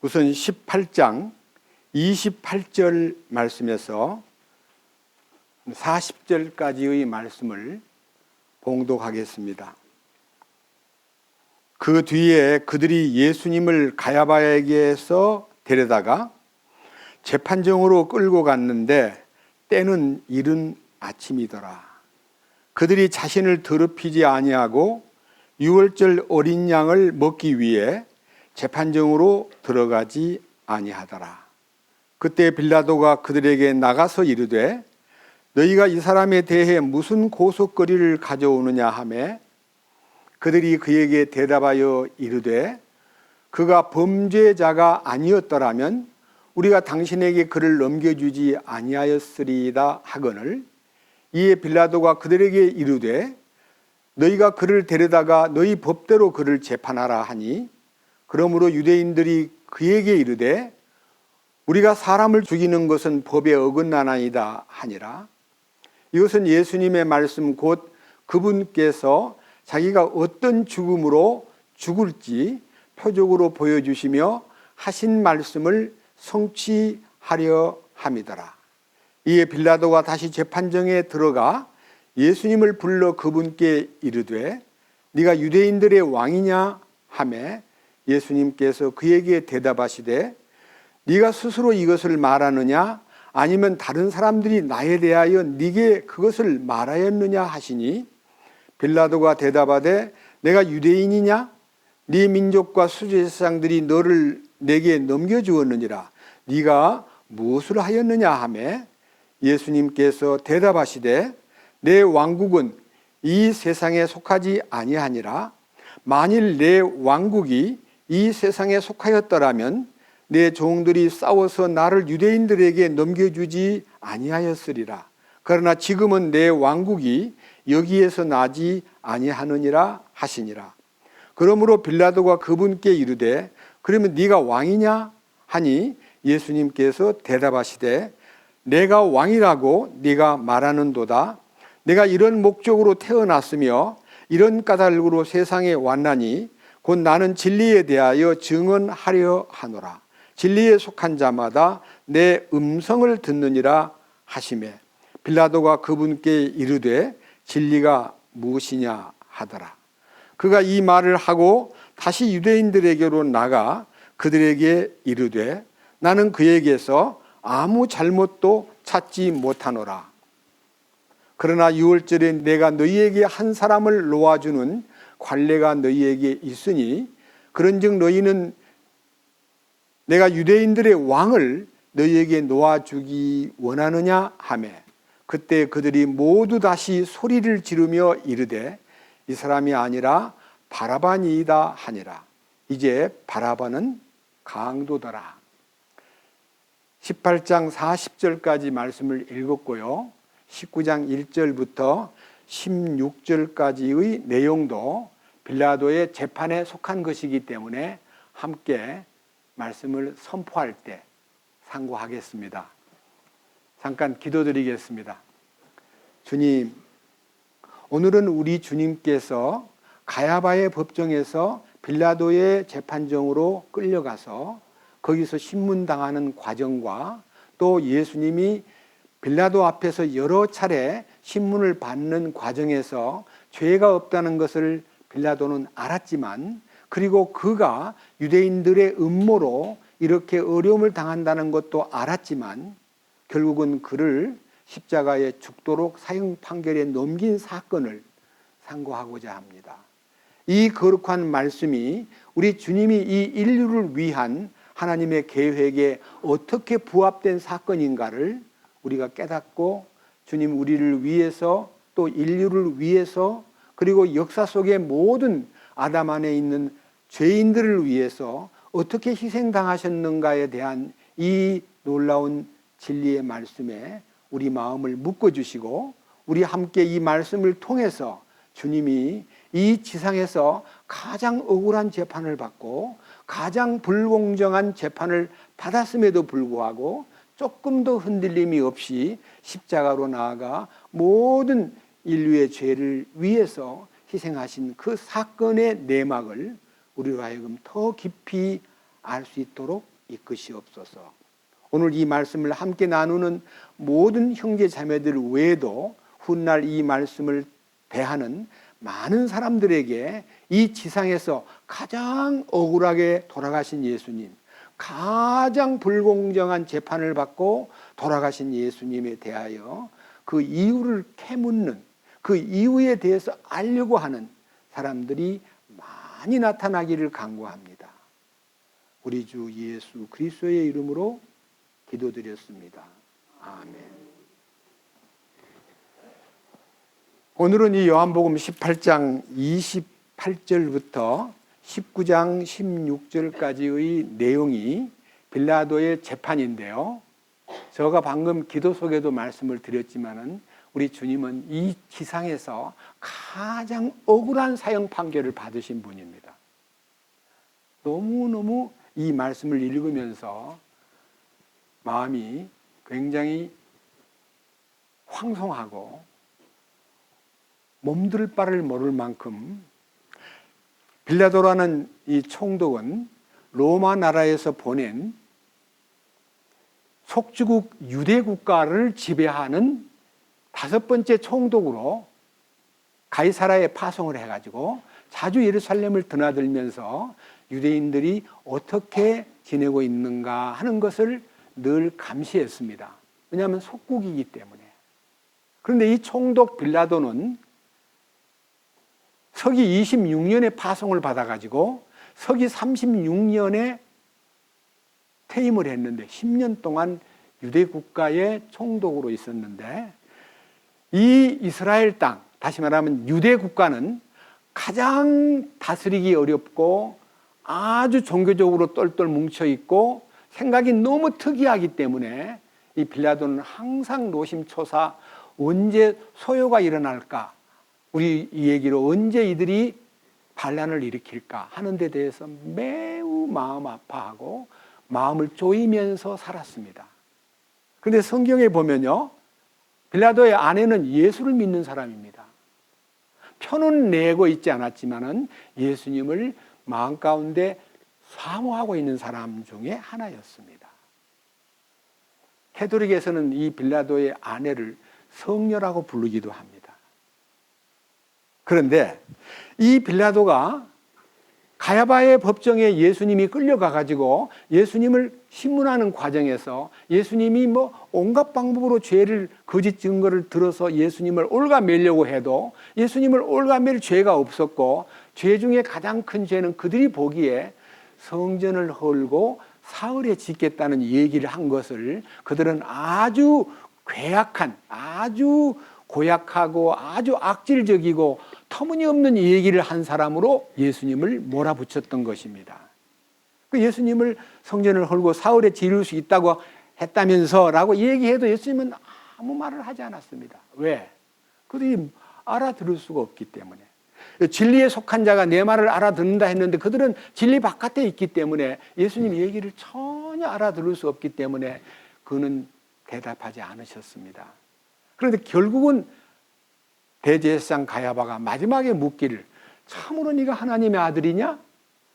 우선 18장 28절 말씀에서 40절까지의 말씀을 봉독하겠습니다. 그 뒤에 그들이 예수님을 가야바에게서 데려다가 재판정으로 끌고 갔는데 때는 이른 아침이더라. 그들이 자신을 더럽히지 아니하고 유월절 어린 양을 먹기 위해 재판정으로 들어가지 아니하더라. 그때 빌라도가 그들에게 나가서 이르되 너희가 이 사람에 대해 무슨 고속거리를 가져오느냐 하매 그들이 그에게 대답하여 이르되 그가 범죄자가 아니었더라면 우리가 당신에게 그를 넘겨주지 아니하였으리이다 하거늘. 이에 빌라도가 그들에게 이르되 너희가 그를 데려다가 너희 법대로 그를 재판하라 하니 그러므로 유대인들이 그에게 이르되 우리가 사람을 죽이는 것은 법에 어긋나나이다 하니라. 이것은 예수님의 말씀 곧 그분께서 자기가 어떤 죽음으로 죽을지 표적으로 보여주시며 하신 말씀을 성취하려 함이더라. 이에 빌라도가 다시 재판정에 들어가 예수님을 불러 그분께 이르되 네가 유대인들의 왕이냐 하매 예수님께서 그에게 대답하시되 네가 스스로 이것을 말하느냐 아니면 다른 사람들이 나에 대하여 네게 그것을 말하였느냐 하시니 빌라도가 대답하되 내가 유대인이냐 네 민족과 수제사장들이 너를 내게 넘겨주었느니라 네가 무엇을 하였느냐 하매 예수님께서 대답하시되 내 왕국은 이 세상에 속하지 아니하니라. 만일 내 왕국이 이 세상에 속하였더라면 내 종들이 싸워서 나를 유대인들에게 넘겨주지 아니하였으리라. 그러나 지금은 내 왕국이 여기에서 나지 아니하느니라 하시니라. 그러므로 빌라도가 그분께 이르되 그러면 네가 왕이냐 하니 예수님께서 대답하시되 내가 왕이라고 네가 말하는도다. 내가 이런 목적으로 태어났으며 이런 까닭으로 세상에 왔나니 곧 나는 진리에 대하여 증언하려 하노라. 진리에 속한 자마다 내 음성을 듣느니라 하시매 빌라도가 그분께 이르되 진리가 무엇이냐 하더라. 그가 이 말을 하고 다시 유대인들에게로 나가 그들에게 이르되 나는 그에게서 아무 잘못도 찾지 못하노라. 그러나 유월절에 내가 너희에게 한 사람을 놓아주는 관례가 너희에게 있으니 그런즉 너희는 내가 유대인들의 왕을 너희에게 놓아주기 원하느냐 하매 그때 그들이 모두 다시 소리를 지르며 이르되 이 사람이 아니라 바라바니이다 하니라. 이제 바라바는 강도더라. 18장 40절까지 말씀을 읽었고요. 19장 1절부터 16절까지의 내용도 빌라도의 재판에 속한 것이기 때문에 함께 말씀을 선포할 때 상고하겠습니다. 잠깐 기도드리겠습니다. 주님, 오늘은 우리 주님께서 가야바의 법정에서 빌라도의 재판정으로 끌려가서 거기서 신문당하는 과정과 또 예수님이 빌라도 앞에서 여러 차례 신문을 받는 과정에서 죄가 없다는 것을 빌라도는 알았지만 그리고 그가 유대인들의 음모로 이렇게 어려움을 당한다는 것도 알았지만 결국은 그를 십자가에 죽도록 사형 판결에 넘긴 사건을 상고하고자 합니다. 이 거룩한 말씀이 우리 주님이 이 인류를 위한 하나님의 계획에 어떻게 부합된 사건인가를 우리가 깨닫고 주님 우리를 위해서 또 인류를 위해서 그리고 역사 속의 모든 아담 안에 있는 죄인들을 위해서 어떻게 희생당하셨는가에 대한 이 놀라운 진리의 말씀에 우리 마음을 묶어주시고 우리 함께 이 말씀을 통해서 주님이 이 지상에서 가장 억울한 재판을 받고 가장 불공정한 재판을 받았음에도 불구하고 조금 더 흔들림이 없이 십자가로 나아가 모든 인류의 죄를 위해서 희생하신 그 사건의 내막을 우리로 하여금 더 깊이 알 수 있도록 이끄시옵소서. 오늘 이 말씀을 함께 나누는 모든 형제 자매들 외에도 훗날 이 말씀을 대하는 많은 사람들에게 이 지상에서 가장 억울하게 돌아가신 예수님, 가장 불공정한 재판을 받고 돌아가신 예수님에 대하여 그 이유를 캐묻는, 그 이유에 대해서 알려고 하는 사람들이 많이 나타나기를 간구합니다. 우리 주 예수 그리스도의 이름으로 기도드렸습니다. 아멘. 오늘은 이 요한복음 18장 28절부터 19장 16절까지의 내용이 빌라도의 재판인데요. 제가 방금 기도 속에도 말씀을 드렸지만은 우리 주님은 이 지상에서 가장 억울한 사형 판결을 받으신 분입니다. 너무너무 이 말씀을 읽으면서 마음이 굉장히 황송하고 몸둘 바를 모를 만큼 빌라도라는 이 총독은 로마 나라에서 보낸 속주국 유대 국가를 지배하는 5번째 총독으로 가이사라에 파송을 해가지고 자주 예루살렘을 드나들면서 유대인들이 어떻게 지내고 있는가 하는 것을 늘 감시했습니다. 왜냐하면 속국이기 때문에. 그런데 이 총독 빌라도는 서기 26년에 파송을 받아가지고 서기 36년에 퇴임을 했는데 10년 동안 유대 국가의 총독으로 있었는데 이 이스라엘 땅, 다시 말하면 유대 국가는 가장 다스리기 어렵고 아주 종교적으로 똘똘 뭉쳐있고 생각이 너무 특이하기 때문에 이 빌라도는 항상 노심초사 언제 소요가 일어날까, 우리 이 얘기로 언제 이들이 반란을 일으킬까 하는 데 대해서 매우 마음 아파하고 마음을 조이면서 살았습니다. 그런데 성경에 보면요, 빌라도의 아내는 예수를 믿는 사람입니다. 표는 내고 있지 않았지만은 예수님을 마음 가운데 사모하고 있는 사람 중에 하나였습니다. 캐톨릭에서는 이 빌라도의 아내를 성녀라고 부르기도 합니다. 그런데 이 빌라도가 가야바의 법정에 예수님이 끌려가가지고 예수님을 신문하는 과정에서 예수님이 온갖 방법으로 죄를, 거짓 증거를 들어서 예수님을 올가매려고 해도 예수님을 올가맬 죄가 없었고 죄 중에 가장 큰 죄는 그들이 보기에 성전을 헐고 사흘에 짓겠다는 얘기를 한 것을 그들은 아주 괴악한, 아주 고약하고 아주 악질적이고 터무니없는 얘기를 한 사람으로 예수님을 몰아붙였던 것입니다. 그 예수님을 성전을 헐고 사흘에 지을 수 있다고 했다면서 라고 얘기해도 예수님은 아무 말을 하지 않았습니다. 왜? 그들이 알아들을 수가 없기 때문에. 진리에 속한 자가 내 말을 알아듣는다 했는데 그들은 진리 바깥에 있기 때문에 예수님 얘기를 전혀 알아들을 수 없기 때문에 그는 대답하지 않으셨습니다. 그런데 결국은 대제사장 가야바가 마지막에 묻기를, 참으로 네가 하나님의 아들이냐?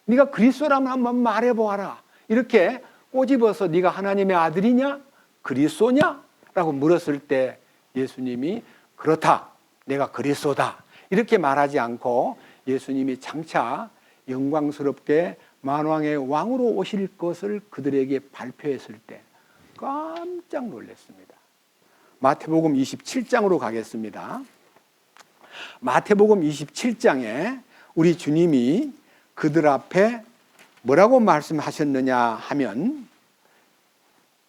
네가 그리스도라면 한번 말해보아라. 이렇게 꼬집어서 네가 하나님의 아들이냐? 그리스도냐? 라고 물었을 때 예수님이 그렇다, 내가 그리스도다, 이렇게 말하지 않고 예수님이 장차 영광스럽게 만왕의 왕으로 오실 것을 그들에게 발표했을 때 깜짝 놀랐습니다. 마태복음 27장으로 가겠습니다. 마태복음 27장에 우리 주님이 그들 앞에 뭐라고 말씀하셨느냐 하면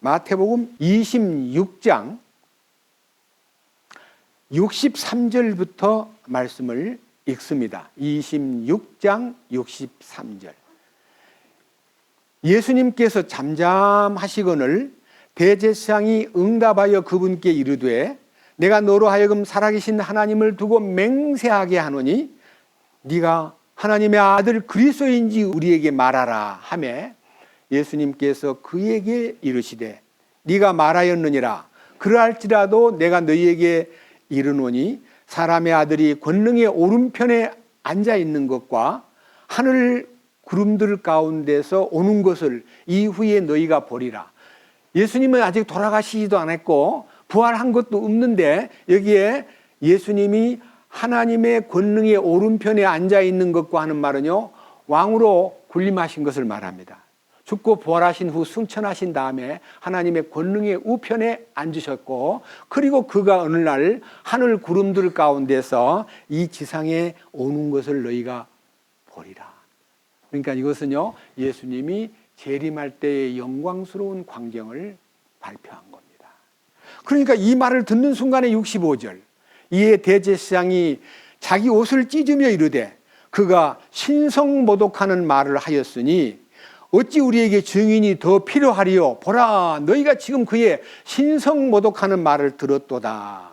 마태복음 26장 63절부터 말씀을 읽습니다. 26장 63절. 예수님께서 잠잠하시거늘 대제사장이 응답하여 그분께 이르되 내가 너로 하여금 살아계신 하나님을 두고 맹세하게 하노니 네가 하나님의 아들 그리스도인지 우리에게 말하라 하매 예수님께서 그에게 이르시되 네가 말하였느니라. 그러할지라도 내가 너희에게 이르노니 사람의 아들이 권능의 오른편에 앉아 있는 것과 하늘 구름들 가운데서 오는 것을 이후에 너희가 보리라. 예수님은 아직 돌아가시지도 않았고 부활한 것도 없는데 여기에 예수님이 하나님의 권능의 오른편에 앉아 있는 것과 하는 말은요, 왕으로 군림하신 것을 말합니다. 죽고 부활하신 후 승천하신 다음에 하나님의 권능의 우편에 앉으셨고, 그리고 그가 어느 날 하늘 구름들 가운데서 이 지상에 오는 것을 너희가 보리라. 그러니까 이것은요, 예수님이 재림할 때의 영광스러운 광경을 발표한 겁니다. 그러니까 이 말을 듣는 순간에 65절, 이에 대제사장이 자기 옷을 찢으며 이르되 그가 신성모독하는 말을 하였으니 어찌 우리에게 증인이 더 필요하리요? 보라, 너희가 지금 그의 신성모독하는 말을 들었도다.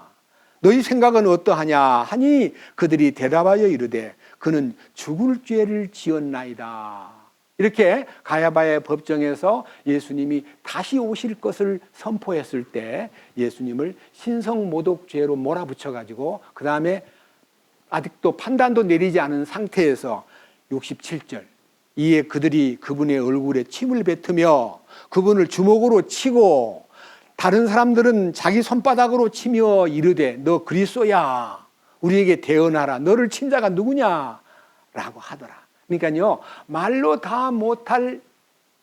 너희 생각은 어떠하냐 하니 그들이 대답하여 이르되 그는 죽을 죄를 지었나이다. 이렇게 가야바의 법정에서 예수님이 다시 오실 것을 선포했을 때 예수님을 신성모독죄로 몰아붙여가지고 그 다음에 아직도 판단도 내리지 않은 상태에서 67절, 이에 그들이 그분의 얼굴에 침을 뱉으며 그분을 주먹으로 치고 다른 사람들은 자기 손바닥으로 치며 이르되 너 그리스도야, 우리에게 대언하라, 너를 친 자가 누구냐 라고 하더라. 그러니까요, 말로 다 못할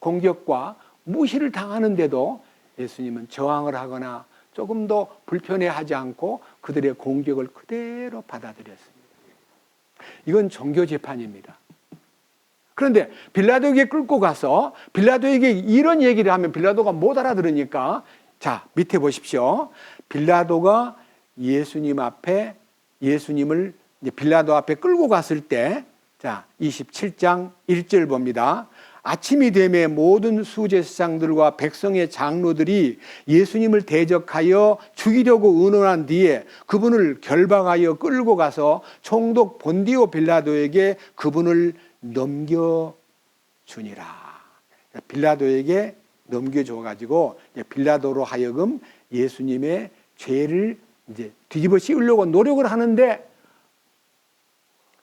공격과 무시를 당하는데도 예수님은 저항을 하거나 조금 더 불편해하지 않고 그들의 공격을 그대로 받아들였습니다. 이건 종교재판입니다. 그런데 빌라도에게 끌고 가서 빌라도에게 이런 얘기를 하면 빌라도가 못 알아들으니까, 자, 밑에 보십시오. 빌라도가 예수님 앞에, 예수님을 빌라도 앞에 끌고 갔을 때, 자, 27장 1절 봅니다. 아침이 되매 모든 수제사장들과 백성의 장로들이 예수님을 대적하여 죽이려고 의논한 뒤에 그분을 결박하여 끌고 가서 총독 본디오 빌라도에게 그분을 넘겨주니라. 빌라도에게 넘겨줘가지고 빌라도로 하여금 예수님의 죄를 이제 뒤집어 씌우려고 노력을 하는데,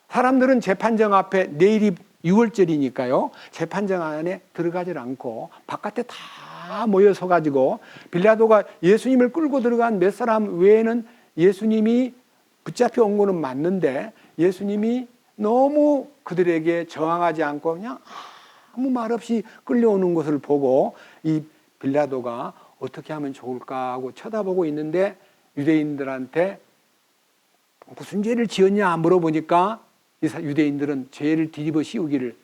사람들은 재판정 앞에, 내일이 6월절이니까요, 재판정 안에 들어가질 않고 바깥에 다 모여서 가지고 빌라도가 예수님을 끌고 들어간 몇 사람 외에는 예수님이 붙잡혀 온 거는 맞는데 예수님이 너무 그들에게 저항하지 않고 그냥 아무 말 없이 끌려오는 것을 보고 이 빌라도가 어떻게 하면 좋을까 하고 쳐다보고 있는데, 유대인들한테 무슨 죄를 지었냐 물어보니까 유대인들은 죄를 뒤집어 씌우기를,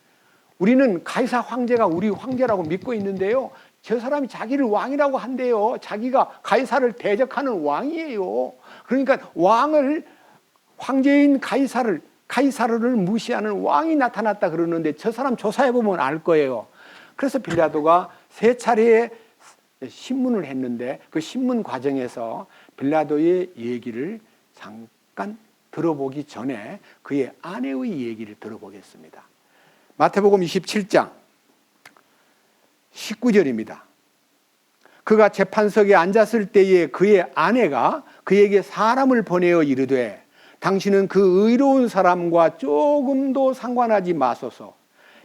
우리는 가이사 황제가 우리 황제라고 믿고 있는데요, 저 사람이 자기를 왕이라고 한대요. 자기가 가이사를 대적하는 왕이에요. 그러니까 왕을, 황제인 가이사를 무시하는 왕이 나타났다 그러는데 저 사람 조사해보면 알 거예요. 그래서 빌라도가 3차례의 신문을 했는데 그 신문 과정에서 빌라도의 얘기를 잠깐 들어보기 전에 그의 아내의 얘기를 들어보겠습니다. 마태복음 27장 19절입니다. 그가 재판석에 앉았을 때에 그의 아내가 그에게 사람을 보내어 이르되 당신은 그 의로운 사람과 조금도 상관하지 마소서.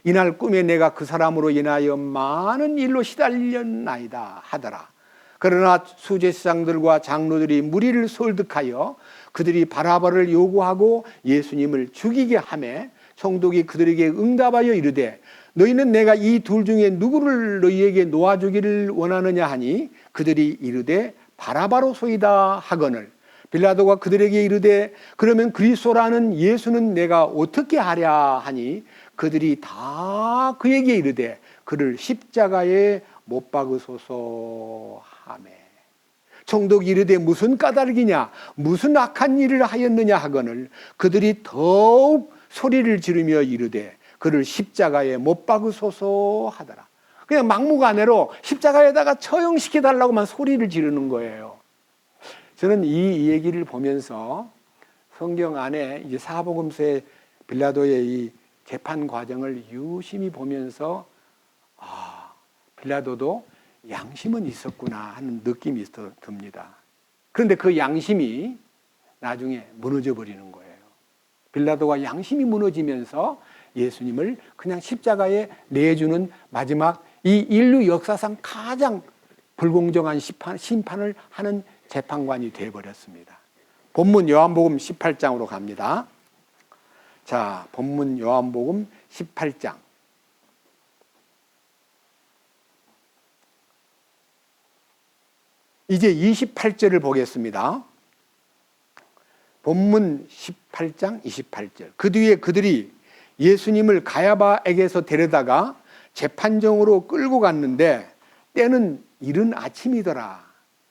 이날 꿈에 내가 그 사람으로 인하여 많은 일로 시달렸나이다 하더라. 그러나 수제사장들과 장로들이 무리를 설득하여 그들이 바라바를 요구하고 예수님을 죽이게 하매 총독이 그들에게 응답하여 이르되 너희는 내가 이 둘 중에 누구를 너희에게 놓아주기를 원하느냐 하니 그들이 이르되 바라바로소이다 하거늘 빌라도가 그들에게 이르되 그러면 그리스도라는 예수는 내가 어떻게 하랴 하니 그들이 다 그에게 이르되 그를 십자가에 못 박으소서 하매 총독이 이르되 무슨 까닭이냐 무슨 악한 일을 하였느냐 하거늘 그들이 더욱 소리를 지르며 이르되 그를 십자가에 못 박으소서 하더라. 그냥 막무가내로 십자가에다가 처형시켜달라고만 소리를 지르는 거예요. 저는 이 얘기를 보면서 성경 안에 이제 사복음서의 빌라도의 이 재판 과정을 유심히 보면서 빌라도도 양심은 있었구나 하는 느낌이 듭니다. 그런데 그 양심이 나중에 무너져 버리는 거예요. 빌라도가 양심이 무너지면서 예수님을 그냥 십자가에 내주는 마지막 이 인류 역사상 가장 불공정한 심판을 하는 재판관이 되어버렸습니다. 본문 요한복음 18장으로 갑니다. 자, 본문 요한복음 18장. 이제 28절을 보겠습니다. 본문 18장 28절. 그 뒤에 그들이 예수님을 가야바에게서 데려다가 재판정으로 끌고 갔는데 때는 이른 아침이더라.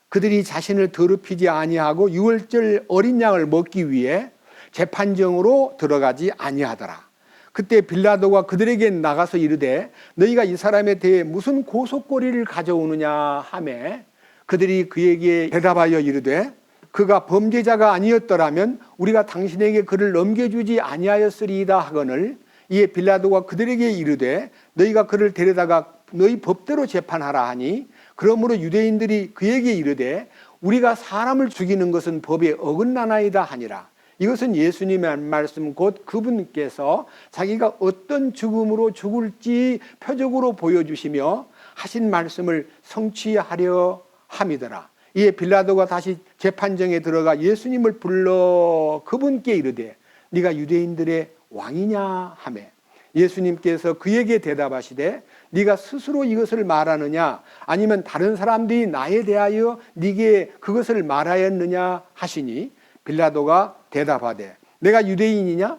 그들이 자신을 더럽히지 아니하고 유월절 어린 양을 먹기 위해 재판정으로 들어가지 아니하더라. 그때 빌라도가 그들에게 나가서 이르되 너희가 이 사람에 대해 무슨 고속고리를 가져오느냐 하매 그들이 그에게 대답하여 이르되 그가 범죄자가 아니었더라면 우리가 당신에게 그를 넘겨주지 아니하였으리이다 하거늘 이에 빌라도가 그들에게 이르되 너희가 그를 데려다가 너희 법대로 재판하라 하니 그러므로 유대인들이 그에게 이르되 우리가 사람을 죽이는 것은 법에 어긋나나이다 하니라. 이것은 예수님의 말씀 곧 그분께서 자기가 어떤 죽음으로 죽을지 표적으로 보여주시며 하신 말씀을 성취하려 함이더라. 이에 빌라도가 다시 재판정에 들어가 예수님을 불러 그분께 이르되 네가 유대인들의 왕이냐 하매 예수님께서 그에게 대답하시되 네가 스스로 이것을 말하느냐 아니면 다른 사람들이 나에 대하여 네게 그것을 말하였느냐 하시니 빌라도가 대답하되 내가 유대인이냐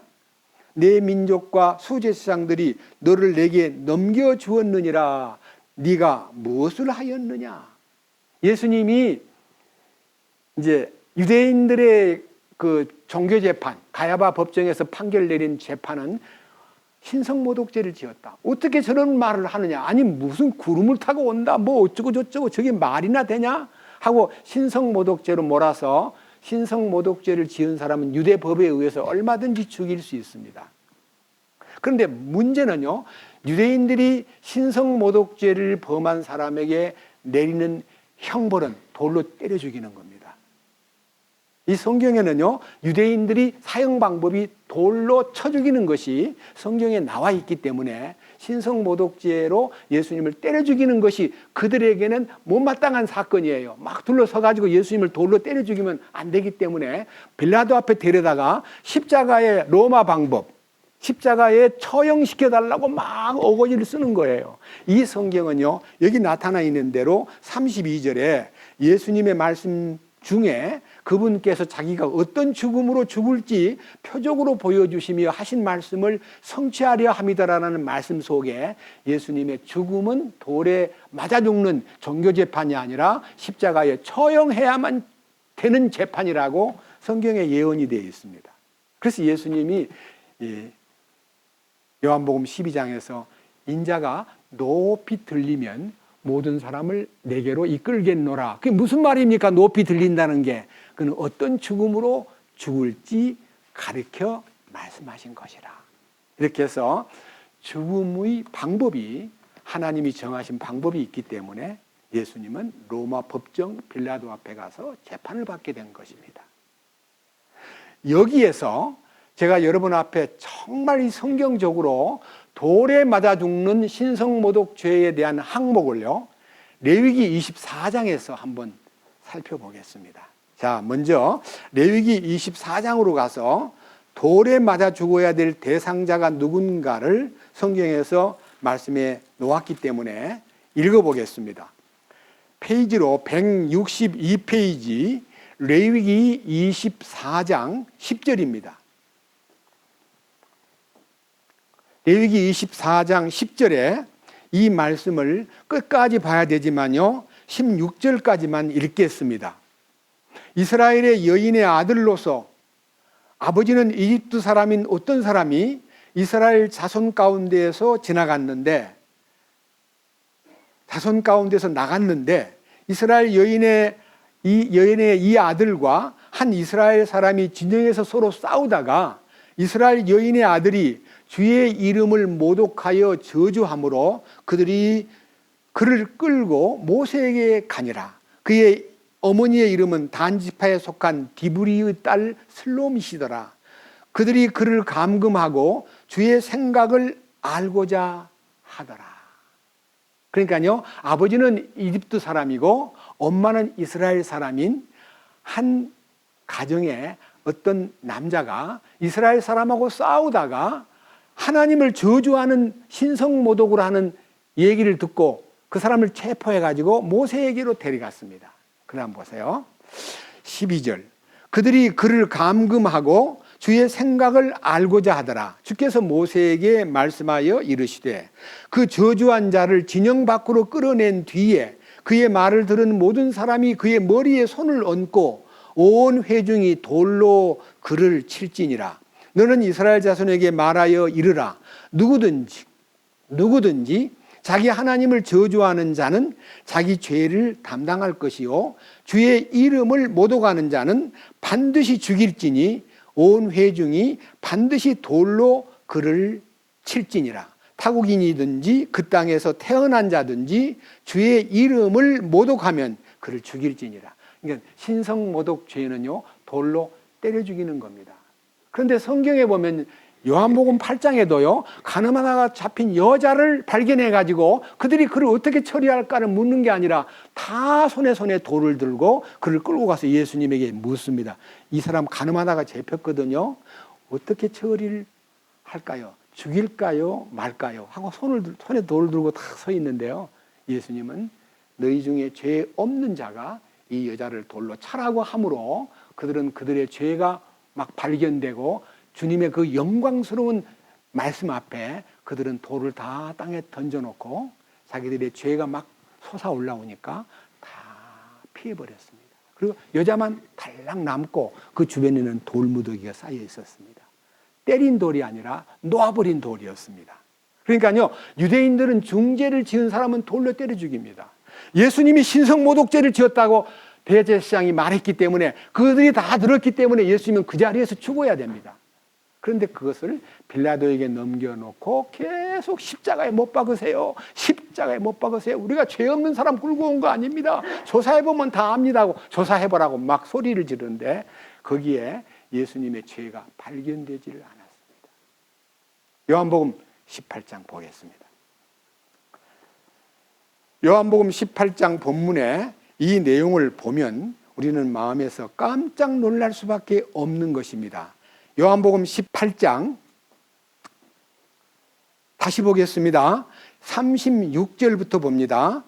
내 민족과 수제사장들이 너를 내게 넘겨주었느니라 네가 무엇을 하였느냐. 예수님이 이제 유대인들의 그 종교 재판 가야바 법정에서 판결 내린 재판은 신성모독죄를 지었다. 어떻게 저런 말을 하느냐. 아니 무슨 구름을 타고 온다 뭐 어쩌고 저쩌고 저게 말이나 되냐 하고 신성모독죄로 몰아서 신성모독죄를 지은 사람은 유대법에 의해서 얼마든지 죽일 수 있습니다. 그런데 문제는요, 유대인들이 신성모독죄를 범한 사람에게 내리는 형벌은 돌로 때려 죽이는 겁니다. 이 성경에는요, 유대인들이 사형 방법이 돌로 쳐 죽이는 것이 성경에 나와 있기 때문에 신성모독죄로 예수님을 때려 죽이는 것이 그들에게는 못마땅한 사건이에요. 막 둘러서가지고 예수님을 돌로 때려 죽이면 안 되기 때문에 빌라도 앞에 데려다가 십자가의 로마 방법, 십자가에 처형시켜달라고 막 어거지를 쓰는 거예요. 이 성경은요, 여기 나타나 있는 대로 32절에 예수님의 말씀 중에 그분께서 자기가 어떤 죽음으로 죽을지 표적으로 보여주시며 하신 말씀을 성취하려 함이다라는 말씀 속에 예수님의 죽음은 돌에 맞아 죽는 종교재판이 아니라 십자가에 처형해야만 되는 재판이라고 성경에 예언이 되어 있습니다. 그래서 예수님이 요한복음 12장에서 인자가 높이 들리면 모든 사람을 내게로 이끌겠노라. 그게 무슨 말입니까? 높이 들린다는 게 그는 어떤 죽음으로 죽을지 가르쳐 말씀하신 것이라. 이렇게 해서 죽음의 방법이 하나님이 정하신 방법이 있기 때문에 예수님은 로마 법정 빌라도 앞에 가서 재판을 받게 된 것입니다. 여기에서 제가 여러분 앞에 정말 이 성경적으로 돌에 맞아 죽는 신성모독죄에 대한 항목을요, 레위기 24장에서 한번 살펴보겠습니다. 자, 먼저 레위기 24장으로 가서 돌에 맞아 죽어야 될 대상자가 누군가를 성경에서 말씀해 놓았기 때문에 읽어보겠습니다. 페이지로 162페이지 레위기 24장 10절입니다. 레위기 24장 10절에 이 말씀을 끝까지 봐야 되지만요, 16절까지만 읽겠습니다. 이스라엘의 여인의 아들로서 아버지는 이집트 사람인 어떤 사람이 이스라엘 자손 가운데에서 지나갔는데, 자손 가운데서 나갔는데 이스라엘 여인의 이 아들과 한 이스라엘 사람이 진영에서 서로 싸우다가 이스라엘 여인의 아들이 주의 이름을 모독하여 저주함으로 그들이 그를 끌고 모세에게 가니라. 그의 어머니의 이름은 단 지파에 속한 디브리의 딸 슬로미시더라. 그들이 그를 감금하고 주의 생각을 알고자 하더라. 그러니까요, 아버지는 이집트 사람이고 엄마는 이스라엘 사람인 한 가정에 어떤 남자가 이스라엘 사람하고 싸우다가 하나님을 저주하는 신성모독을 하는 얘기를 듣고 그 사람을 체포해가지고 모세에게로 데려갔습니다. 그 다음 보세요. 12절. 그들이 그를 감금하고 주의 생각을 알고자 하더라. 주께서 모세에게 말씀하여 이르시되 그 저주한 자를 진영 밖으로 끌어낸 뒤에 그의 말을 들은 모든 사람이 그의 머리에 손을 얹고 온 회중이 돌로 그를 칠지니라. 너는 이스라엘 자손에게 말하여 이르라. 누구든지 자기 하나님을 저주하는 자는 자기 죄를 담당할 것이요 주의 이름을 모독하는 자는 반드시 죽일지니 온 회중이 반드시 돌로 그를 칠지니라. 타국인이든지 그 땅에서 태어난 자든지 주의 이름을 모독하면 그를 죽일지니라. 그러니까 신성모독 죄는요, 돌로 때려 죽이는 겁니다. 그런데 성경에 보면 요한복음 8장에도요, 가늠하다가 잡힌 여자를 발견해가지고 그들이 그를 어떻게 처리할까를 묻는 게 아니라 다 손에 돌을 들고 그를 끌고 가서 예수님에게 묻습니다. 이 사람 가늠하다가 잡혔거든요. 어떻게 처리를 할까요? 죽일까요? 말까요? 하고 손에 돌을 들고 다 서 있는데요. 예수님은 너희 중에 죄 없는 자가 이 여자를 돌로 차라고 함으로 그들은 그들의 죄가 막 발견되고 주님의 그 영광스러운 말씀 앞에 그들은 돌을 다 땅에 던져놓고 자기들의 죄가 막 솟아올라오니까 다 피해버렸습니다. 그리고 여자만 달랑 남고 그 주변에는 돌무더기가 쌓여 있었습니다. 때린 돌이 아니라 놓아버린 돌이었습니다. 그러니까요, 유대인들은 중죄를 지은 사람은 돌로 때려 죽입니다. 예수님이 신성모독죄를 지었다고 대제사장이 말했기 때문에 그들이 다 들었기 때문에 예수님은 그 자리에서 죽어야 됩니다. 그런데 그것을 빌라도에게 넘겨놓고 계속 십자가에 못 박으세요. 십자가에 못 박으세요. 우리가 죄 없는 사람 끌고 온 거 아닙니다. 조사해보면 다 압니다 하고 조사해보라고 막 소리를 지르는데 거기에 예수님의 죄가 발견되지를 않았습니다. 요한복음 18장 보겠습니다. 요한복음 18장 본문에 이 내용을 보면 우리는 마음에서 깜짝 놀랄 수밖에 없는 것입니다. 요한복음 18장 다시 보겠습니다. 36절부터 봅니다.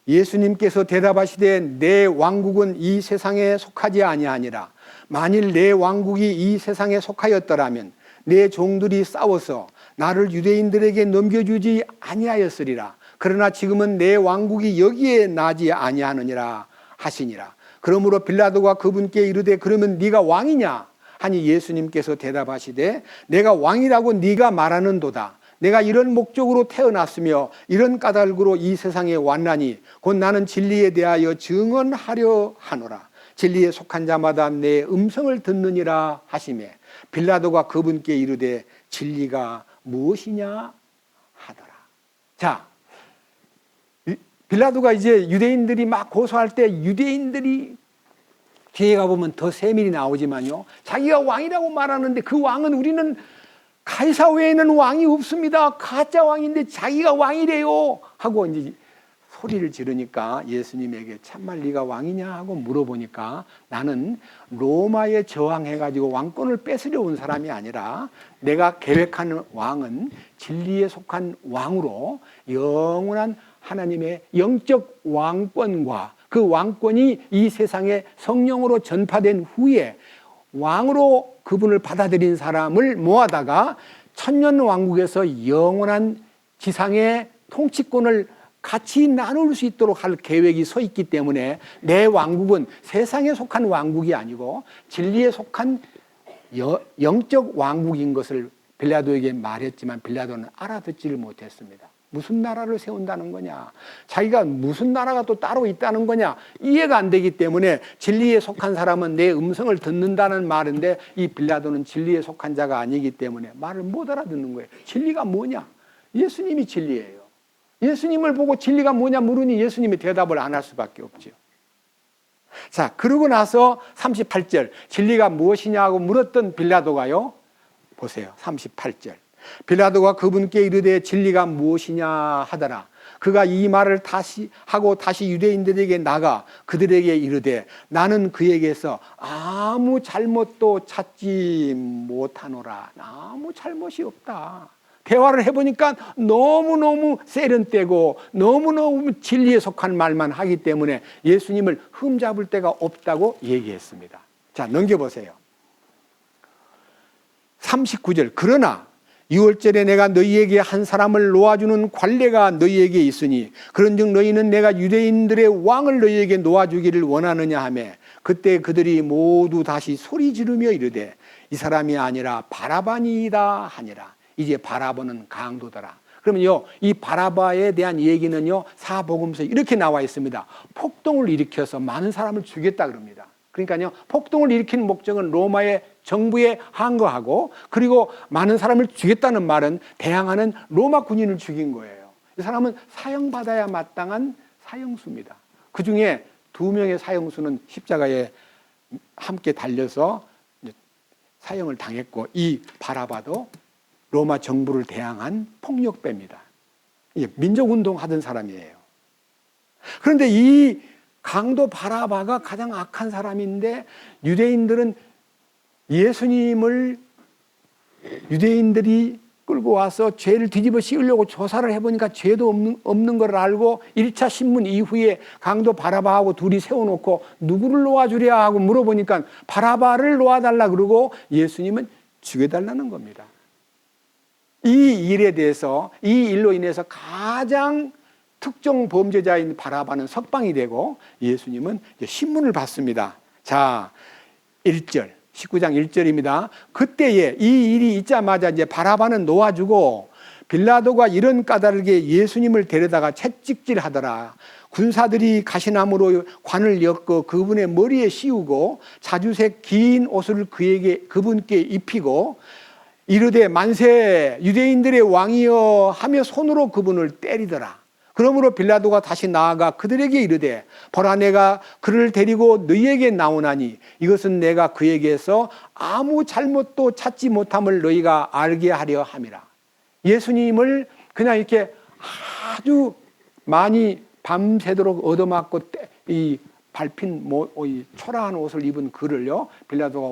예수님께서 대답하시되 내 왕국은 이 세상에 속하지 아니하니라. 만일 내 왕국이 이 세상에 속하였더라면 내 종들이 싸워서 나를 유대인들에게 넘겨주지 아니하였으리라. 그러나 지금은 내 왕국이 여기에 나지 아니하느니라 하시니라. 그러므로 빌라도가 그분께 이르되 그러면 네가 왕이냐 하니 예수님께서 대답하시되 내가 왕이라고 네가 말하는도다. 내가 이런 목적으로 태어났으며 이런 까닭으로 이 세상에 왔나니 곧 나는 진리에 대하여 증언하려 하노라. 진리에 속한 자마다 내 음성을 듣느니라 하시매 빌라도가 그분께 이르되 진리가 무엇이냐 하더라. 자, 빌라도가 이제 유대인들이 막 고소할 때 유대인들이 뒤에 가보면 더 세밀히 나오지만요, 자기가 왕이라고 말하는데 그 왕은 우리는 가이사 외에는 왕이 없습니다. 가짜 왕인데 자기가 왕이래요 하고 이제 소리를 지르니까 예수님에게 참말 네가 왕이냐 하고 물어보니까 나는 로마에 저항해가지고 왕권을 뺏으려 온 사람이 아니라 내가 계획하는 왕은 진리에 속한 왕으로 영원한 하나님의 영적 왕권과 그 왕권이 이 세상에 성령으로 전파된 후에 왕으로 그분을 받아들인 사람을 모아다가 천년왕국에서 영원한 지상의 통치권을 같이 나눌 수 있도록 할 계획이 서 있기 때문에 내 왕국은 세상에 속한 왕국이 아니고 진리에 속한 영적 왕국인 것을 빌라도에게 말했지만 빌라도는 알아듣지를 못했습니다. 무슨 나라를 세운다는 거냐, 자기가 무슨 나라가 또 따로 있다는 거냐 이해가 안 되기 때문에 진리에 속한 사람은 내 음성을 듣는다는 말인데 이 빌라도는 진리에 속한 자가 아니기 때문에 말을 못 알아듣는 거예요. 진리가 뭐냐? 예수님이 진리예요. 예수님을 보고 진리가 뭐냐 물으니 예수님이 대답을 안 할 수밖에 없죠. 자, 그러고 나서 38절 진리가 무엇이냐고 물었던 빌라도가요, 보세요. 38절 빌라도가 그분께 이르되 진리가 무엇이냐 하더라. 그가 이 말을 다시 하고 다시 유대인들에게 나가 그들에게 이르되 나는 그에게서 아무 잘못도 찾지 못하노라. 아무 잘못이 없다. 대화를 해보니까 너무너무 세련되고 너무너무 진리에 속한 말만 하기 때문에 예수님을 흠잡을 데가 없다고 얘기했습니다. 자, 넘겨보세요. 39절. 그러나 6월절에 내가 너희에게 한 사람을 놓아주는 관례가 너희에게 있으니 그런즉 너희는 내가 유대인들의 왕을 너희에게 놓아주기를 원하느냐 하며 그때 그들이 모두 다시 소리 지르며 이르되 이 사람이 아니라 바라바니이다 하니라. 이제 바라바는 강도더라. 그러면요, 이 바라바에 대한 얘기는요, 사복음서에 이렇게 나와 있습니다. 폭동을 일으켜서 많은 사람을 죽였다 그럽니다. 그러니까요, 폭동을 일으키는 목적은 로마의 정부에 항거하고 그리고 많은 사람을 죽였다는 말은 대항하는 로마 군인을 죽인 거예요. 이 사람은 사형받아야 마땅한 사형수입니다. 그 중에 2명의 사형수는 십자가에 함께 달려서 사형을 당했고 이 바라바도 로마 정부를 대항한 폭력배입니다. 민족운동 하던 사람이에요. 그런데 이 강도 바라바가 가장 악한 사람인데 유대인들은 예수님을 유대인들이 끌고 와서 죄를 뒤집어 씌우려고 조사를 해보니까 죄도 없는 걸 알고 1차 신문 이후에 강도 바라바하고 둘이 세워놓고 누구를 놓아주랴 하고 물어보니까 바라바를 놓아달라 그러고 예수님은 죽여달라는 겁니다. 이 일에 대해서 이 일로 인해서 가장 특정 범죄자인 바라바는 석방이 되고 예수님은 신문을 받습니다. 자, 1절 19장 1절입니다. 그때에 이 일이 있자마자 이제 바라바는 놓아주고 빌라도가 이런 까닭에 예수님을 데려다가 채찍질하더라. 군사들이 가시나무로 관을 엮어 그분의 머리에 씌우고 자주색 긴 옷을 그분께 입히고 이르되 만세 유대인들의 왕이여 하며 손으로 그분을 때리더라. 그러므로 빌라도가 다시 나아가 그들에게 이르되 보라 내가 그를 데리고 너희에게 나오나니 이것은 내가 그에게서 아무 잘못도 찾지 못함을 너희가 알게 하려 함이라. 예수님을 그냥 이렇게 아주 많이 밤새도록 얻어맞고 이 밟힌 이 초라한 옷을 입은 그를요 빌라도가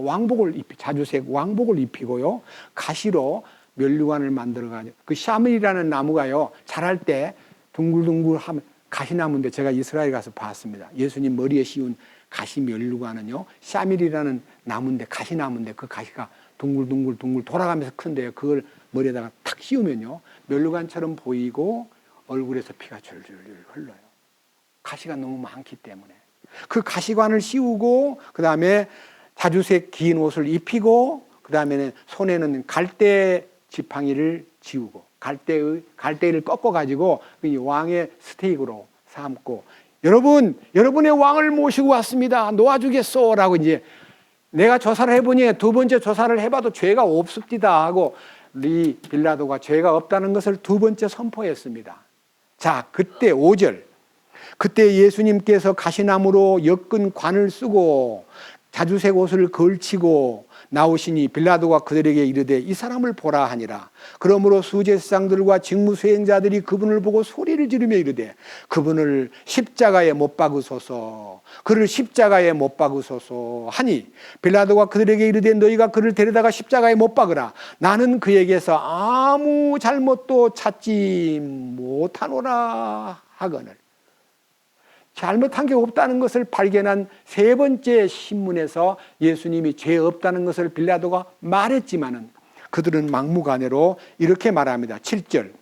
자주색 왕복을 입히고요 가시로 면류관을 만들어가지고 그 샤밀이라는 나무가요 자랄 때 둥글둥글하면 가시나무인데 제가 이스라엘 가서 봤습니다. 예수님 머리에 씌운 가시 면류관은요 샤밀이라는 나무인데 가시나무인데 그 가시가 둥글둥글 돌아가면서 큰데요. 그걸 머리에다가 탁 씌우면요 면류관처럼 보이고 얼굴에서 피가 줄줄 흘러요. 가시가 너무 많기 때문에 그 가시관을 씌우고 그 다음에 자주색 긴 옷을 입히고 그 다음에는 손에는 갈대 지팡이를 쥐우고 갈대를 꺾어가지고 왕의 스테이크로 삼고 여러분의 왕을 모시고 왔습니다. 놓아주겠소 라고 이제 내가 조사를 해보니 2번째 조사를 해봐도 죄가 없습니다 하고 이 빌라도가 죄가 없다는 것을 2번째 선포했습니다. 자, 그때 5절 그때 예수님께서 가시나무로 엮은 관을 쓰고 자주색 옷을 걸치고 나오시니 빌라도가 그들에게 이르되 이 사람을 보라 하니라. 그러므로 수제사장들과 직무수행자들이 그분을 보고 소리를 지르며 이르되 그분을 십자가에 못 박으소서 그를 십자가에 못 박으소서 하니 빌라도가 그들에게 이르되 너희가 그를 데려다가 십자가에 못 박으라. 나는 그에게서 아무 잘못도 찾지 못하노라 하거늘. 잘못한 게 없다는 것을 발견한 3번째 신문에서 예수님이 죄 없다는 것을 빌라도가 말했지만은 그들은 막무가내로 이렇게 말합니다. 7절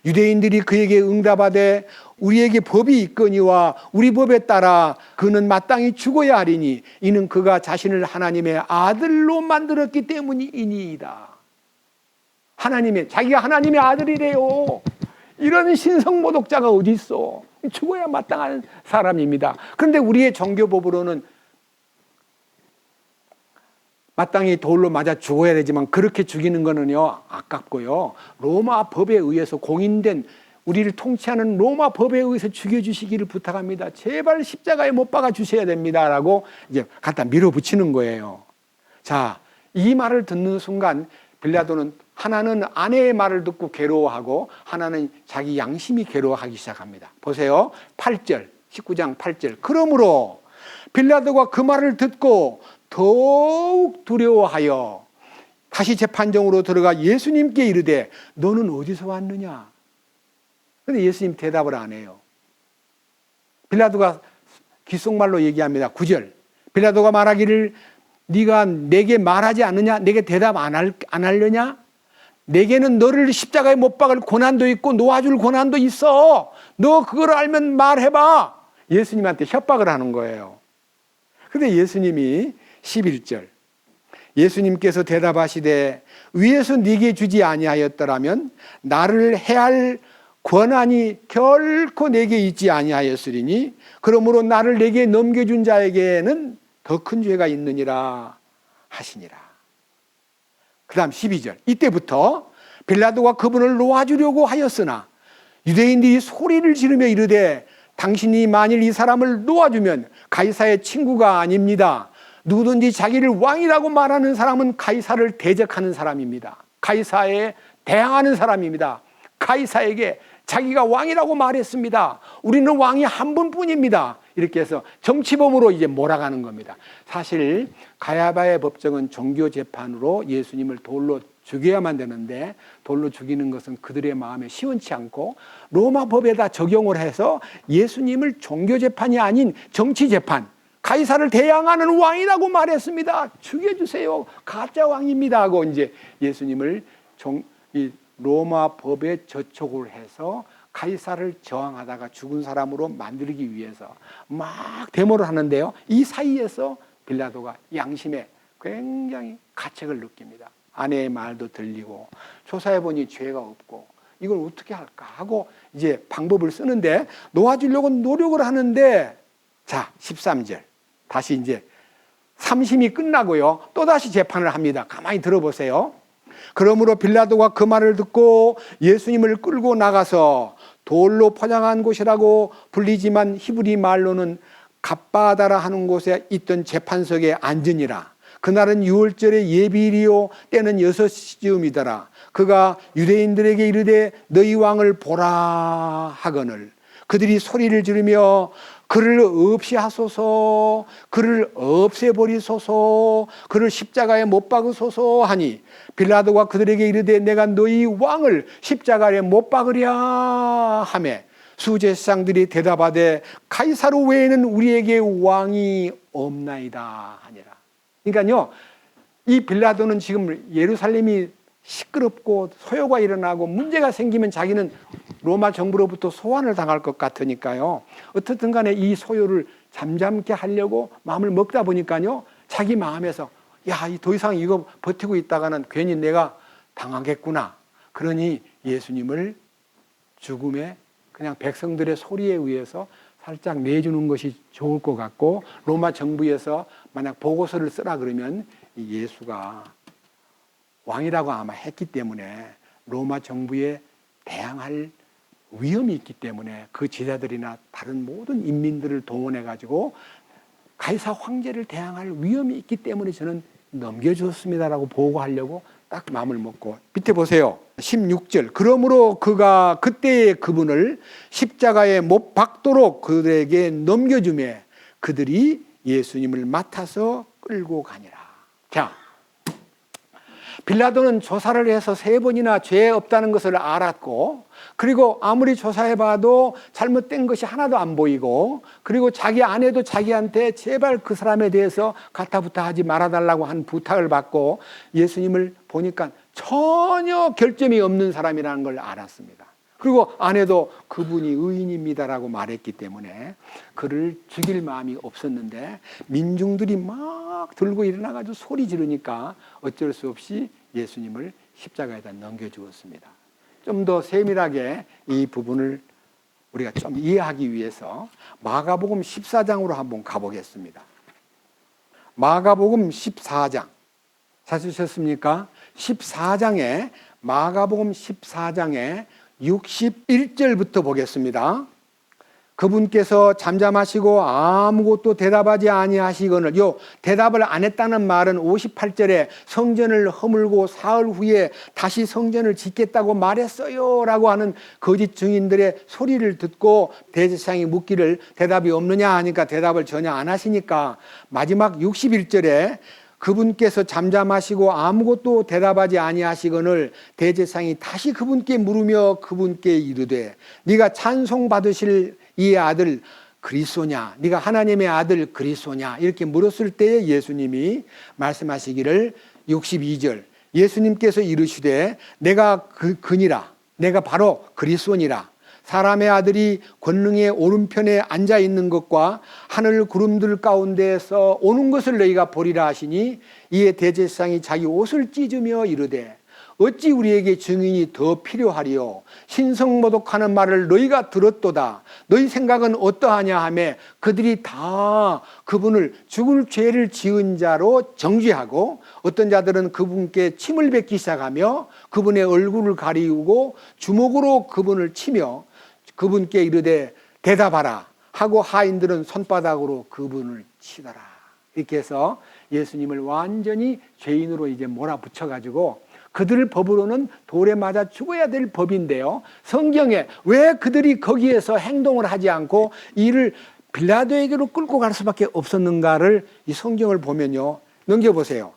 유대인들이 그에게 응답하되 우리에게 법이 있거니와 우리 법에 따라 그는 마땅히 죽어야 하리니 이는 그가 자신을 하나님의 아들로 만들었기 때문이니이다. 자기가 하나님의 아들이래요. 이런 신성모독자가 어디 있어? 죽어야 마땅한 사람입니다. 그런데 우리의 종교법으로는 마땅히 돌로 맞아 죽어야 되지만 그렇게 죽이는 거는요 아깝고요. 로마 법에 의해서 공인된 우리를 통치하는 로마 법에 의해서 죽여주시기를 부탁합니다. 제발 십자가에 못 박아 주셔야 됩니다라고 이제 갖다 밀어붙이는 거예요. 자, 이 말을 듣는 순간 빌라도는 하나는 아내의 말을 듣고 괴로워하고 하나는 자기 양심이 괴로워하기 시작합니다. 보세요. 8절, 19장 8절. 그러므로 빌라도가 그 말을 듣고 더욱 두려워하여 다시 재판정으로 들어가 예수님께 이르되 너는 어디서 왔느냐? 그런데 예수님 대답을 안 해요. 빌라도가 귓속말로 얘기합니다. 9절. 빌라도가 말하기를 네가 내게 말하지 않느냐? 내게 대답 안 하려냐? 내게는 너를 십자가에 못 박을 고난도 있고 놓아줄 고난도 있어. 너 그걸 알면 말해봐. 예수님한테 협박을 하는 거예요. 그런데 예수님이 11절. 예수님께서 대답하시되 위에서 네게 주지 아니하였더라면 나를 해할 권한이 결코 내게 있지 아니하였으리니 그러므로 나를 내게 넘겨준 자에게는 더 큰 죄가 있느니라 하시니라. 그 다음 12절. 이때부터 빌라도가 그분을 놓아주려고 하였으나 유대인들이 소리를 지르며 이르되 당신이 만일 이 사람을 놓아주면 가이사의 친구가 아닙니다. 누구든지 자기를 왕이라고 말하는 사람은 가이사를 대적하는 사람입니다. 가이사에 대항하는 사람입니다. 가이사에게 자기가 왕이라고 말했습니다. 우리는 왕이 한 분뿐입니다. 이렇게 해서 정치범으로 이제 몰아가는 겁니다. 사실 가야바의 법정은 종교 재판으로 예수님을 돌로 죽여야만 되는데 돌로 죽이는 것은 그들의 마음에 시원치 않고 로마 법에다 적용을 해서 예수님을 종교 재판이 아닌 정치 재판, 가이사를 대항하는 왕이라고 말했습니다. 죽여주세요. 가짜 왕입니다. 하고 이제 예수님을 이 로마 법에 저촉을 해서 가이사를 저항하다가 죽은 사람으로 만들기 위해서 막 데모를 하는데요. 이 사이에서 빌라도가 양심에 굉장히 가책을 느낍니다. 아내의 말도 들리고 조사해보니 죄가 없고 이걸 어떻게 할까 하고 이제 방법을 쓰는데 놓아주려고 노력을 하는데 자 13절 다시 이제 3심이 끝나고요. 또다시 재판을 합니다. 가만히 들어보세요. 그러므로 빌라도가 그 말을 듣고 예수님을 끌고 나가서 돌로 포장한 곳이라고 불리지만 히브리 말로는 갑바다라 하는 곳에 있던 재판석에 앉으니라. 그날은 6월절의 예비일이요 때는 6시쯤이더라. 그가 유대인들에게 이르되 너희 왕을 보라 하거늘 그들이 소리를 지르며 그를 없이 하소서, 그를 없애버리소서, 그를 십자가에 못 박으소서 하니 빌라도가 그들에게 이르되 내가 너희 왕을 십자가에 못 박으랴 하매 수제사장들이 대답하되 가이사로 외에는 우리에게 왕이 없나이다 하니라. 그러니까요, 이 빌라도는 지금 예루살렘이 시끄럽고 소요가 일어나고 문제가 생기면 자기는 로마 정부로부터 소환을 당할 것 같으니까요. 어떻든 간에 이 소요를 잠잠케 하려고 마음을 먹다 보니까요. 자기 마음에서 야, 더 이상 이거 버티고 있다가는 괜히 내가 당하겠구나. 그러니 예수님을 죽음에 그냥 백성들의 소리에 의해서 살짝 내주는 것이 좋을 것 같고 로마 정부에서 만약 보고서를 쓰라 그러면 예수가 왕이라고 아마 했기 때문에 로마 정부에 대항할 위험이 있기 때문에 그 제자들이나 다른 모든 인민들을 동원해 가지고 가이사 황제를 대항할 위험이 있기 때문에 저는 넘겨줬습니다라고 보고하려고 딱 마음을 먹고 밑에 보세요. 16절 그러므로 그가 그때의 그분을 십자가에 못 박도록 그들에게 넘겨주매 그들이 예수님을 맡아서 끌고 가니라. 자, 빌라도는 조사를 해서 3번이나 죄 없다는 것을 알았고 그리고 아무리 조사해봐도 잘못된 것이 하나도 안 보이고 그리고 자기 아내도 자기한테 제발 그 사람에 대해서 가타부타 하지 말아달라고 한 부탁을 받고 예수님을 보니까 전혀 결점이 없는 사람이라는 걸 알았습니다. 그리고 아내도 그분이 의인입니다라고 말했기 때문에 그를 죽일 마음이 없었는데 민중들이 막 들고 일어나가지고 소리 지르니까 어쩔 수 없이 예수님을 십자가에다 넘겨주었습니다. 좀 더 세밀하게 이 부분을 우리가 좀 이해하기 위해서 마가복음 14장으로 한번 가보겠습니다. 마가복음 14장 찾으셨습니까? 14장에 마가복음 14장에 61절부터 보겠습니다. 그분께서 잠잠하시고 아무것도 대답하지 아니하시거늘. 요 대답을 안 했다는 말은 58절에 성전을 허물고 사흘 후에 다시 성전을 짓겠다고 말했어요 라고 하는 거짓 증인들의 소리를 듣고 대제사장이 묻기를 대답이 없느냐 하니까 대답을 전혀 안 하시니까 마지막 61절에 그분께서 잠잠하시고 아무것도 대답하지 아니하시거늘 대제사장이 다시 그분께 물으며 그분께 이르되 네가 찬송받으실 이 아들 그리스도냐, 네가 하나님의 아들 그리스도냐 이렇게 물었을 때에 예수님이 말씀하시기를 62절 예수님께서 이르시되 내가 그니라, 내가 바로 그리스도니라. 사람의 아들이 권능의 오른편에 앉아 있는 것과 하늘 구름들 가운데에서 오는 것을 너희가 보리라 하시니 이에 대제사장이 자기 옷을 찢으며 이르되 어찌 우리에게 증인이 더 필요하리요? 신성모독하는 말을 너희가 들었도다. 너희 생각은 어떠하냐 하며 그들이 다 그분을 죽을 죄를 지은 자로 정죄하고 어떤 자들은 그분께 침을 뱉기 시작하며 그분의 얼굴을 가리우고 주먹으로 그분을 치며 그분께 이르되 대답하라 하고 하인들은 손바닥으로 그분을 치더라. 이렇게 해서 예수님을 완전히 죄인으로 이제 몰아붙여가지고 그들 법으로는 돌에 맞아 죽어야 될 법인데요. 성경에 왜 그들이 거기에서 행동을 하지 않고 이를 빌라도에게로 끌고 갈 수밖에 없었는가를 이 성경을 보면요. 넘겨보세요.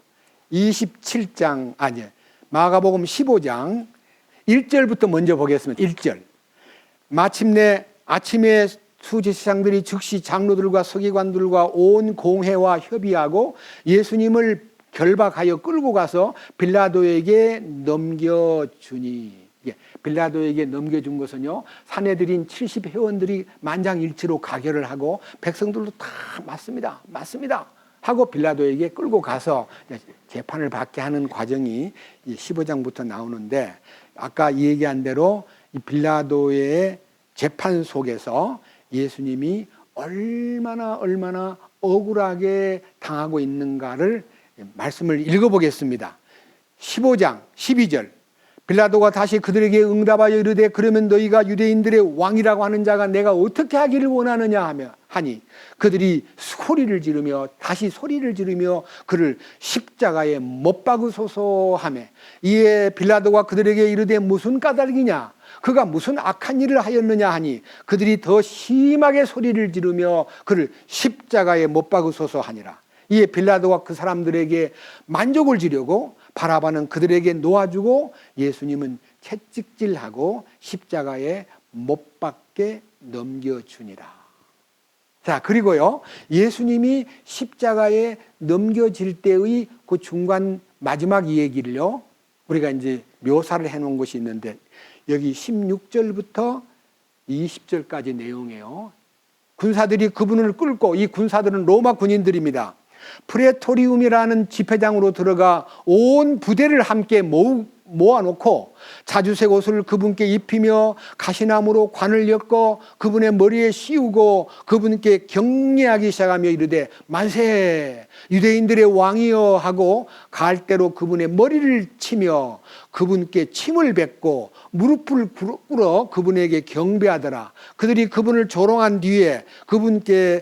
27장, 마가복음 15장 1절부터 먼저 보겠습니다. 1절. 마침내 아침에 수제사장들이 즉시 장로들과 서기관들과 온 공회와 협의하고 예수님을 결박하여 끌고 가서 빌라도에게 넘겨주니. 빌라도에게 넘겨준 것은요, 사내들인 70회원들이 만장일치로 가결을 하고 백성들도 다 맞습니다, 맞습니다 하고 빌라도에게 끌고 가서 재판을 받게 하는 과정이 15장부터 나오는데, 아까 얘기한 대로 이 빌라도의 재판 속에서 예수님이 얼마나 억울하게 당하고 있는가를 말씀을 읽어보겠습니다. 15장 12절 빌라도가 다시 그들에게 응답하여 이르되 그러면 너희가 유대인들의 왕이라고 하는 자가 내가 어떻게 하기를 원하느냐 하니 그들이 다시 소리를 지르며 그를 십자가에 못 박으소서 하며 이에 빌라도가 그들에게 이르되 무슨 까닭이냐 그가 무슨 악한 일을 하였느냐 하니 그들이 더 심하게 소리를 지르며 그를 십자가에 못 박으소서 하니라. 이에 빌라도가 그 사람들에게 만족을 주려고 바라바는 그들에게 놓아주고 예수님은 채찍질하고 십자가에 못 박게 넘겨주니라. 자, 그리고요, 예수님이 십자가에 넘겨질 때의 그 중간 마지막 얘기를요, 우리가 이제 묘사를 해놓은 것이 있는데, 여기 16절부터 20절까지 내용이에요. 군사들이 그분을 끌고, 이 군사들은 로마 군인들입니다. 프레토리움이라는 집회장으로 들어가 온 부대를 함께 모아놓고 자주색 옷을 그분께 입히며 가시나무로 관을 엮어 그분의 머리에 씌우고 그분께 경례하기 시작하며 이르되 만세 유대인들의 왕이여 하고 갈대로 그분의 머리를 치며 그분께 침을 뱉고 무릎을 꿇어 그분에게 경배하더라. 그들이 그분을 조롱한 뒤에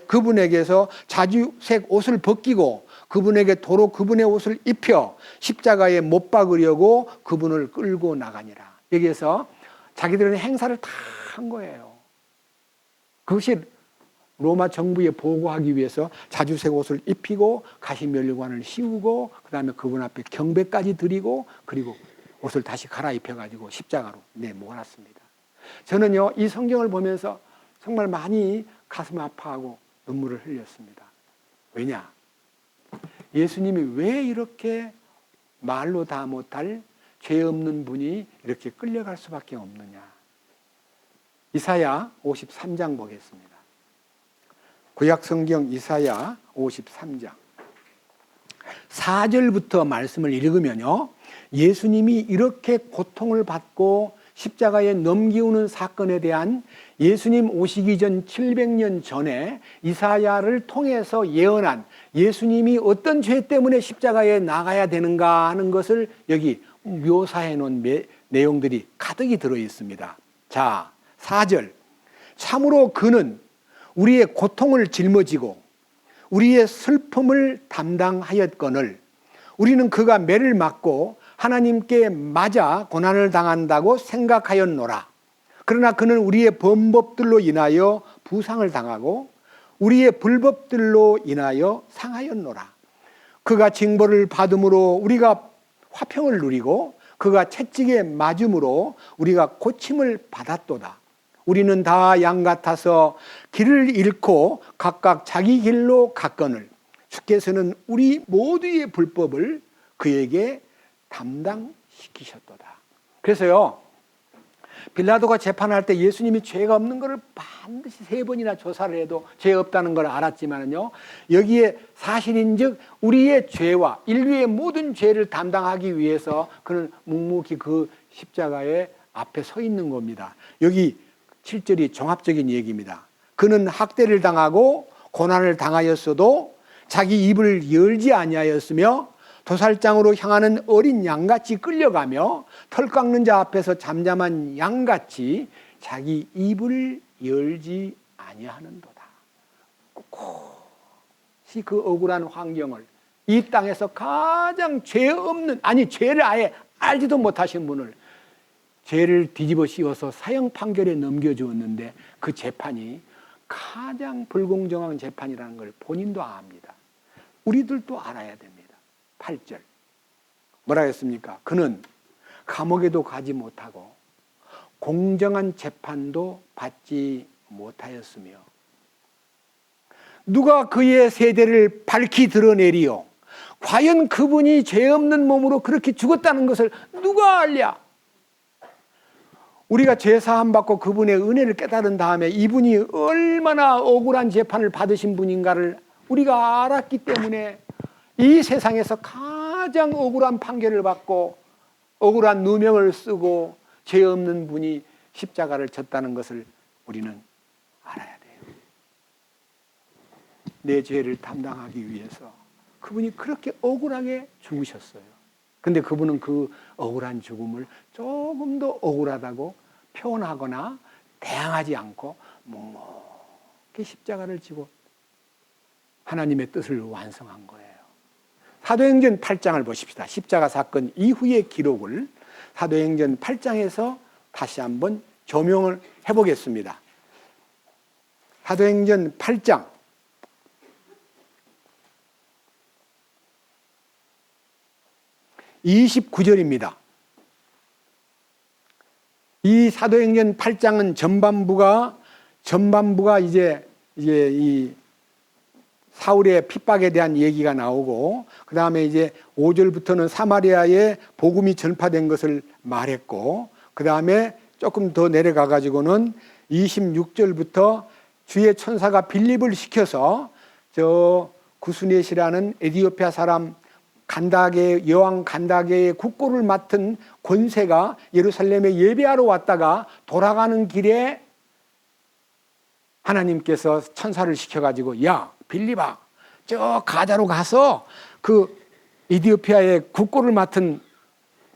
그분에게서 자주색 옷을 벗기고 그분에게 도로 그분의 옷을 입혀 십자가에 못 박으려고 그분을 끌고 나가니라. 여기에서 자기들은 행사를 다 한 거예요. 그것이 로마 정부에 보고하기 위해서 자주색 옷을 입히고 가시면류관을 씌우고 그 다음에 그분 앞에 경배까지 드리고 그리고 옷을 다시 갈아입혀가지고 십자가로 내몰았습니다. 저는요, 이 성경을 보면서 정말 많이 가슴 아파하고 눈물을 흘렸습니다. 왜냐? 예수님이 왜 이렇게 말로 다 못할 죄 없는 분이 이렇게 끌려갈 수밖에 없느냐? 이사야 53장 보겠습니다. 구약성경 이사야 53장 4절부터 말씀을 읽으면요, 예수님이 이렇게 고통을 받고 십자가에 넘기우는 사건에 대한 예수님 오시기 전 700년 전에 이사야를 통해서 예언한 예수님이 어떤 죄 때문에 십자가에 나가야 되는가 하는 것을 여기 묘사해 놓은 내용들이 가득히 들어 있습니다. 자, 4절 참으로 그는 우리의 고통을 짊어지고 우리의 슬픔을 담당하였거늘 우리는 그가 매를 맞고 하나님께 맞아 고난을 당한다고 생각하였노라. 그러나 그는 우리의 범법들로 인하여 부상을 당하고 우리의 불법들로 인하여 상하였노라. 그가 징벌을 받음으로 우리가 화평을 누리고 그가 채찍에 맞음으로 우리가 고침을 받았도다. 우리는 다 양 같아서 길을 잃고 각각 자기 길로 갔거늘 주께서는 우리 모두의 불법을 그에게 담당시키셨도다. 그래서요, 빌라도가 재판할 때 예수님이 죄가 없는 것을 반드시 3번이나 조사를 해도 죄 없다는 걸 알았지만요, 여기에 사실인즉 우리의 죄와 인류의 모든 죄를 담당하기 위해서 그는 묵묵히 그 십자가의 앞에 서 있는 겁니다. 여기 7절이 종합적인 얘기입니다. 그는 학대를 당하고 고난을 당하였어도 자기 입을 열지 아니하였으며 도살장으로 향하는 어린 양같이 끌려가며 털 깎는 자 앞에서 잠잠한 양같이 자기 입을 열지 아니하는도다. 꼿꼿이 그 억울한 환경을 이 땅에서 가장 죄 없는, 아니 죄를 아예 알지도 못하신 분을 죄를 뒤집어 씌워서 사형 판결에 넘겨주었는데 그 재판이 가장 불공정한 재판이라는 걸 본인도 압니다. 우리들도 알아야 됩니다. 8절 뭐라 했습니까? 그는 감옥에도 가지 못하고 공정한 재판도 받지 못하였으며 누가 그의 세대를 밝히 드러내리요? 과연 그분이 죄 없는 몸으로 그렇게 죽었다는 것을 누가 알랴? 우리가 죄 사함 받고 그분의 은혜를 깨달은 다음에 이분이 얼마나 억울한 재판을 받으신 분인가를 우리가 알았기 때문에 이 세상에서 가장 억울한 판결을 받고 억울한 누명을 쓰고 죄 없는 분이 십자가를 졌다는 것을 우리는 알아야 돼요. 내 죄를 담당하기 위해서 그분이 그렇게 억울하게 죽으셨어요. 근데 그분은 그 억울한 죽음을 조금 더 억울하다고 표현하거나 대항하지 않고 묵묵히 십자가를 지고 하나님의 뜻을 완성한 거예요. 사도행전 8장을 보십시다. 십자가 사건 이후의 기록을 사도행전 8장에서 다시 한번 조명을 해보겠습니다. 사도행전 8장 29절입니다. 이 사도행전 8장은 전반부가 이제 이 사울의 핍박에 대한 얘기가 나오고 그 다음에 이제 5절부터는 사마리아에 복음이 전파된 것을 말했고 그 다음에 조금 더 내려가 가지고는 26절부터 주의 천사가 빌립을 시켜서 저 구스넷이라는 에디오피아 사람 여왕 간다게의 국고를 맡은 권세가 예루살렘에 예배하러 왔다가 돌아가는 길에 하나님께서 천사를 시켜가지고 야 빌립아 저 가자로 가서 그 에디오피아의 국고를 맡은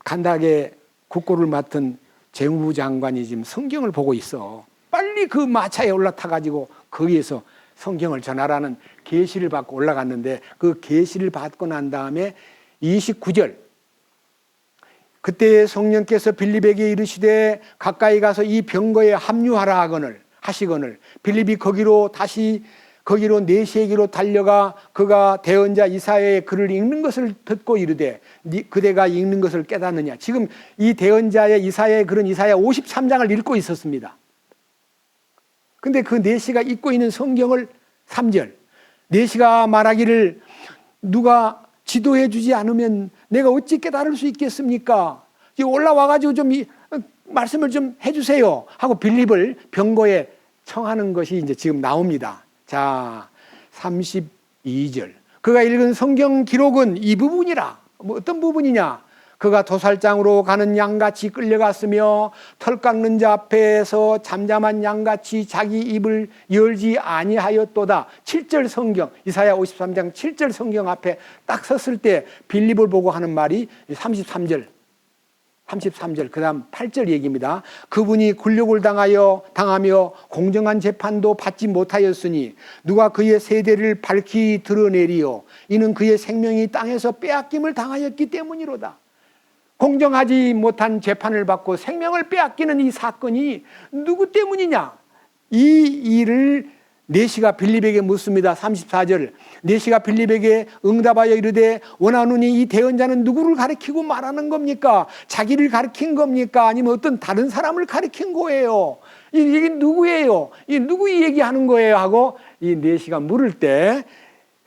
간다게 국고를 맡은 재무부 장관이 지금 성경을 보고 있어. 빨리 그 마차에 올라타가지고 거기에서 성경을 전하라는 계시를 받고 올라갔는데 그 계시를 받고 난 다음에 29절 그때 성령께서 빌립에게 이르시되 가까이 가서 이 병거에 합류하라 하시거늘 빌립이 거기로 4시에게로 달려가 그가 대언자 이사야의 글을 읽는 것을 듣고 이르되 그대가 읽는 것을 깨닫느냐. 지금 이 대언자의 이사야의 글은 이사야 53장을 읽고 있었습니다. 근데 그 내시가 읽고 있는 성경을 3절 내시가 말하기를 누가 지도해 주지 않으면 내가 어찌 깨달을 수 있겠습니까? 올라와가지고 좀 말씀을 좀 해주세요 하고 빌립을 병거에 청하는 것이 이제 지금 나옵니다. 자, 32절 그가 읽은 성경 기록은 이 부분이라. 뭐 어떤 부분이냐? 그가 도살장으로 가는 양같이 끌려갔으며 털 깎는 자 앞에서 잠잠한 양같이 자기 입을 열지 아니하였도다. 7절 성경 이사야 53장 7절 성경 앞에 딱 섰을 때 빌립을 보고 하는 말이 33절 33절, 그 다음 8절 얘기입니다. 그분이 굴욕을 당하며 공정한 재판도 받지 못하였으니 누가 그의 세대를 밝히 드러내리요. 이는 그의 생명이 땅에서 빼앗김을 당하였기 때문이로다. 공정하지 못한 재판을 받고 생명을 빼앗기는 이 사건이 누구 때문이냐? 이 일을 내시가 빌립에게 묻습니다. 34절. 내시가 빌립에게 응답하여 이르되 원하노니 이 대언자는 누구를 가리키고 말하는 겁니까? 자기를 가리킨 겁니까? 아니면 어떤 다른 사람을 가리킨 거예요? 이게 누구예요? 이 누구 얘기하는 거예요? 하고 이 내시가 물을 때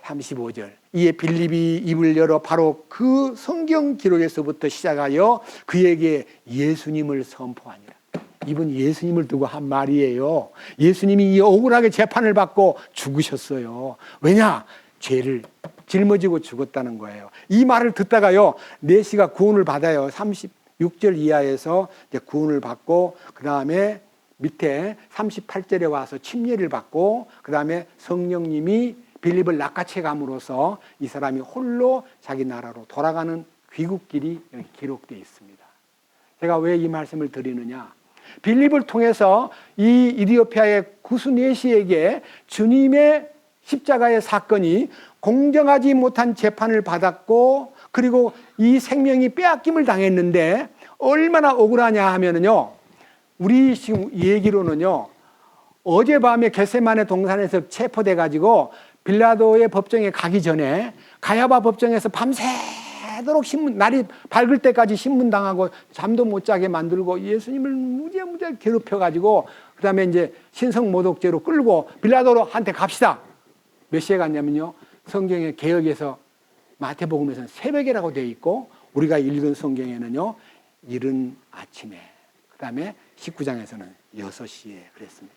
35절. 이에 빌립이 입을 열어 바로 그 성경 기록에서부터 시작하여 그에게 예수님을 선포하니라. 이분 예수님을 두고 한 말이에요. 예수님이 이 억울하게 재판을 받고 죽으셨어요. 왜냐? 죄를 짊어지고 죽었다는 거예요. 이 말을 듣다가요, 내시가 구원을 받아요. 36절 이하에서 이제 구원을 받고, 그 다음에 밑에 38절에 와서 침례를 받고, 그 다음에 성령님이 빌립을 낚아채 감으로써 이 사람이 홀로 자기 나라로 돌아가는 귀국길이 여기 기록되어 있습니다. 제가 왜 이 말씀을 드리느냐? 빌립을 통해서 이 이디오피아의 구스 내시에게 주님의 십자가의 사건이 공정하지 못한 재판을 받았고, 그리고 이 생명이 빼앗김을 당했는데 얼마나 억울하냐 하면은요, 우리 지금 얘기로는요, 어젯밤에 겟세마네 동산에서 체포돼 가지고 빌라도의 법정에 가기 전에 가야바 법정에서 밤새도록 날이 밝을 때까지 신문당하고 잠도 못 자게 만들고 예수님을 무지하게 괴롭혀가지고 그 다음에 이제 신성모독죄로 끌고 빌라도한테 갑시다. 몇 시에 갔냐면요, 성경의 개역에서 마태복음에서는 새벽이라고 되어 있고 우리가 읽은 성경에는요, 이른 아침에, 그 다음에 19장에서는 6시에 그랬습니다.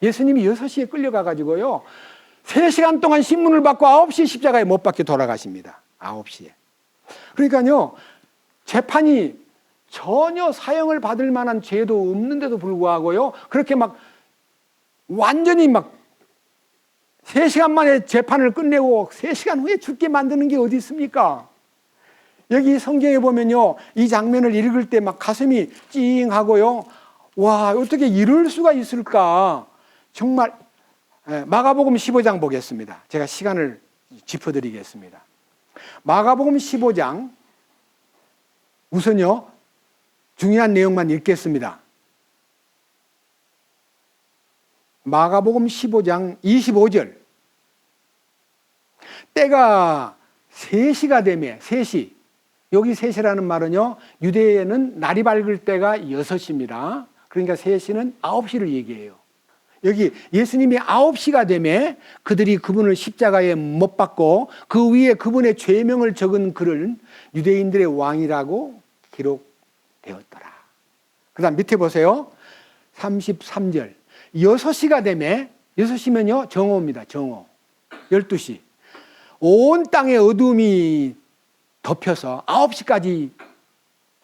예수님이 6시에 끌려가가지고요, 3시간 동안 신문을 받고 9시에 십자가에 못 박혀 돌아가십니다. 9시에. 그러니까요, 재판이 전혀 사형을 받을 만한 죄도 없는데도 불구하고요, 그렇게 막 완전히 막 3시간 만에 재판을 끝내고 3시간 후에 죽게 만드는 게 어디 있습니까? 여기 성경에 보면요, 이 장면을 읽을 때 막 가슴이 찡하고요, 와, 어떻게 이럴 수가 있을까? 정말. 마가복음 15장 보겠습니다. 제가 시간을 짚어드리겠습니다. 마가복음 15장, 우선요, 중요한 내용만 읽겠습니다. 마가복음 15장 25절. 때가 3시가 되매, 3시. 여기 3시라는 말은요, 유대에는 날이 밝을 때가 6시입니다. 그러니까 3시는 9시를 얘기해요. 여기 예수님이 9시가 되매 그들이 그분을 십자가에 못 박고 그 위에 그분의 죄명을 적은 글은 유대인들의 왕이라고 기록되었더라. 그 다음 밑에 보세요. 33절. 6시가 되매, 6시면요, 정오입니다. 정오. 12시. 온 땅에 어둠이 덮여서 9시까지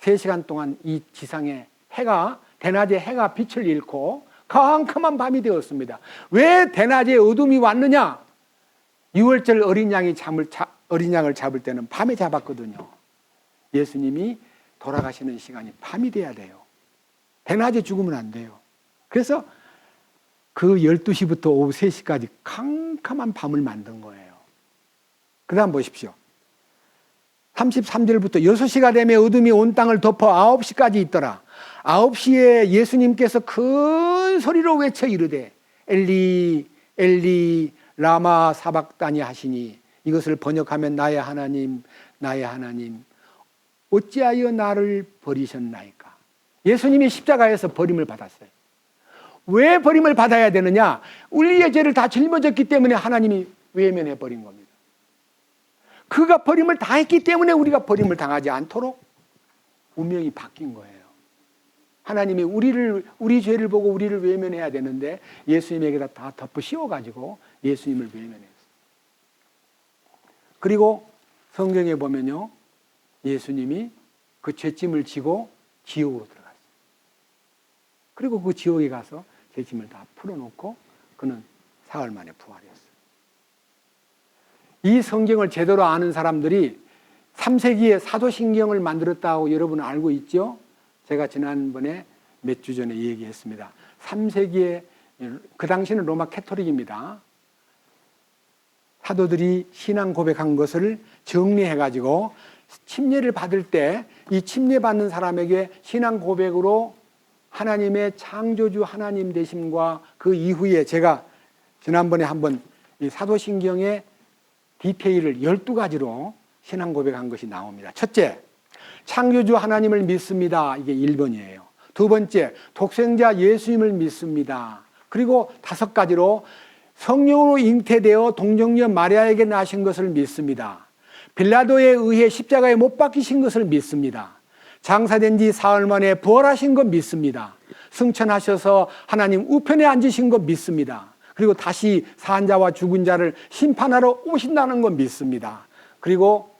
3시간 동안 이 지상에 해가, 대낮에 해가 빛을 잃고 캄캄한 밤이 되었습니다. 왜 대낮에 어둠이 왔느냐? 6월절 어린 양을 잡을 때는 밤에 잡았거든요. 예수님이 돌아가시는 시간이 밤이 돼야 돼요. 대낮에 죽으면 안 돼요. 그래서 그 12시부터 오후 3시까지 캄캄한 밤을 만든 거예요. 그 다음 보십시오. 33절부터 6시가 되면 어둠이 온 땅을 덮어 9시까지 있더라. 9시에 예수님께서 큰 소리로 외쳐 이르되 엘리 엘리 라마 사박다니 하시니, 이것을 번역하면 나의 하나님 나의 하나님 어찌하여 나를 버리셨나이까. 예수님이 십자가에서 버림을 받았어요. 왜 버림을 받아야 되느냐? 우리의 죄를 다 짊어졌기 때문에 하나님이 외면해 버린 겁니다. 그가 버림을 당했기 때문에 우리가 버림을 당하지 않도록 운명이 바뀐 거예요. 하나님이 우리 죄를 보고 우리를 외면해야 되는데 예수님에게다 다 덮어 씌워가지고 예수님을 외면했어요. 그리고 성경에 보면요, 예수님이 그 죄짐을 지고 지옥으로 들어갔어요. 그리고 그 지옥에 가서 죄짐을 다 풀어놓고 그는 사흘 만에 부활했어요. 이 성경을 제대로 아는 사람들이 3세기에 사도신경을 만들었다고 여러분 알고 있죠? 제가 지난번에 몇 주 전에 얘기했습니다. 3세기에, 그 당시는 로마 캐토릭입니다. 사도들이 신앙 고백한 것을 정리해가지고 침례를 받을 때 이 침례받는 사람에게 신앙 고백으로 하나님의 창조주 하나님 되심과 그 이후에 제가 지난번에 한번 이 사도신경의 디테일을 12가지로 신앙 고백한 것이 나옵니다. 첫째, 창조주 하나님을 믿습니다. 이게 1번이에요. 두 번째, 독생자 예수님을 믿습니다. 그리고 5가지로 성령으로 잉태되어 동정녀 마리아에게 나신 것을 믿습니다. 빌라도에 의해 십자가에 못 박히신 것을 믿습니다. 장사된 지 사흘 만에 부활하신 것 믿습니다. 승천하셔서 하나님 우편에 앉으신 것 믿습니다. 그리고 다시 산 자와 죽은 자를 심판하러 오신다는 것 믿습니다. 그리고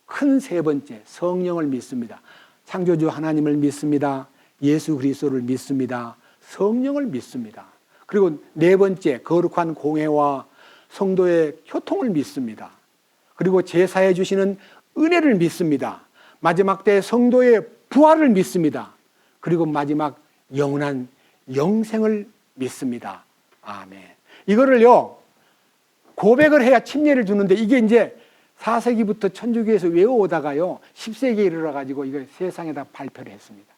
큰 세 번째, 성령을 믿습니다. 창조주 하나님을 믿습니다. 예수 그리스도를 믿습니다. 성령을 믿습니다. 그리고 네 번째, 거룩한 공회와 성도의 교통을 믿습니다. 그리고 제사해 주시는 은혜를 믿습니다. 마지막 때 성도의 부활을 믿습니다. 그리고 마지막 영원한 영생을 믿습니다. 아멘. 이거를요, 고백을 해야 침례를 주는데 이게 이제 4세기부터 천주교에서 외워오다가요, 10세기에 이르러가지고 이거 세상에다 발표를 했습니다.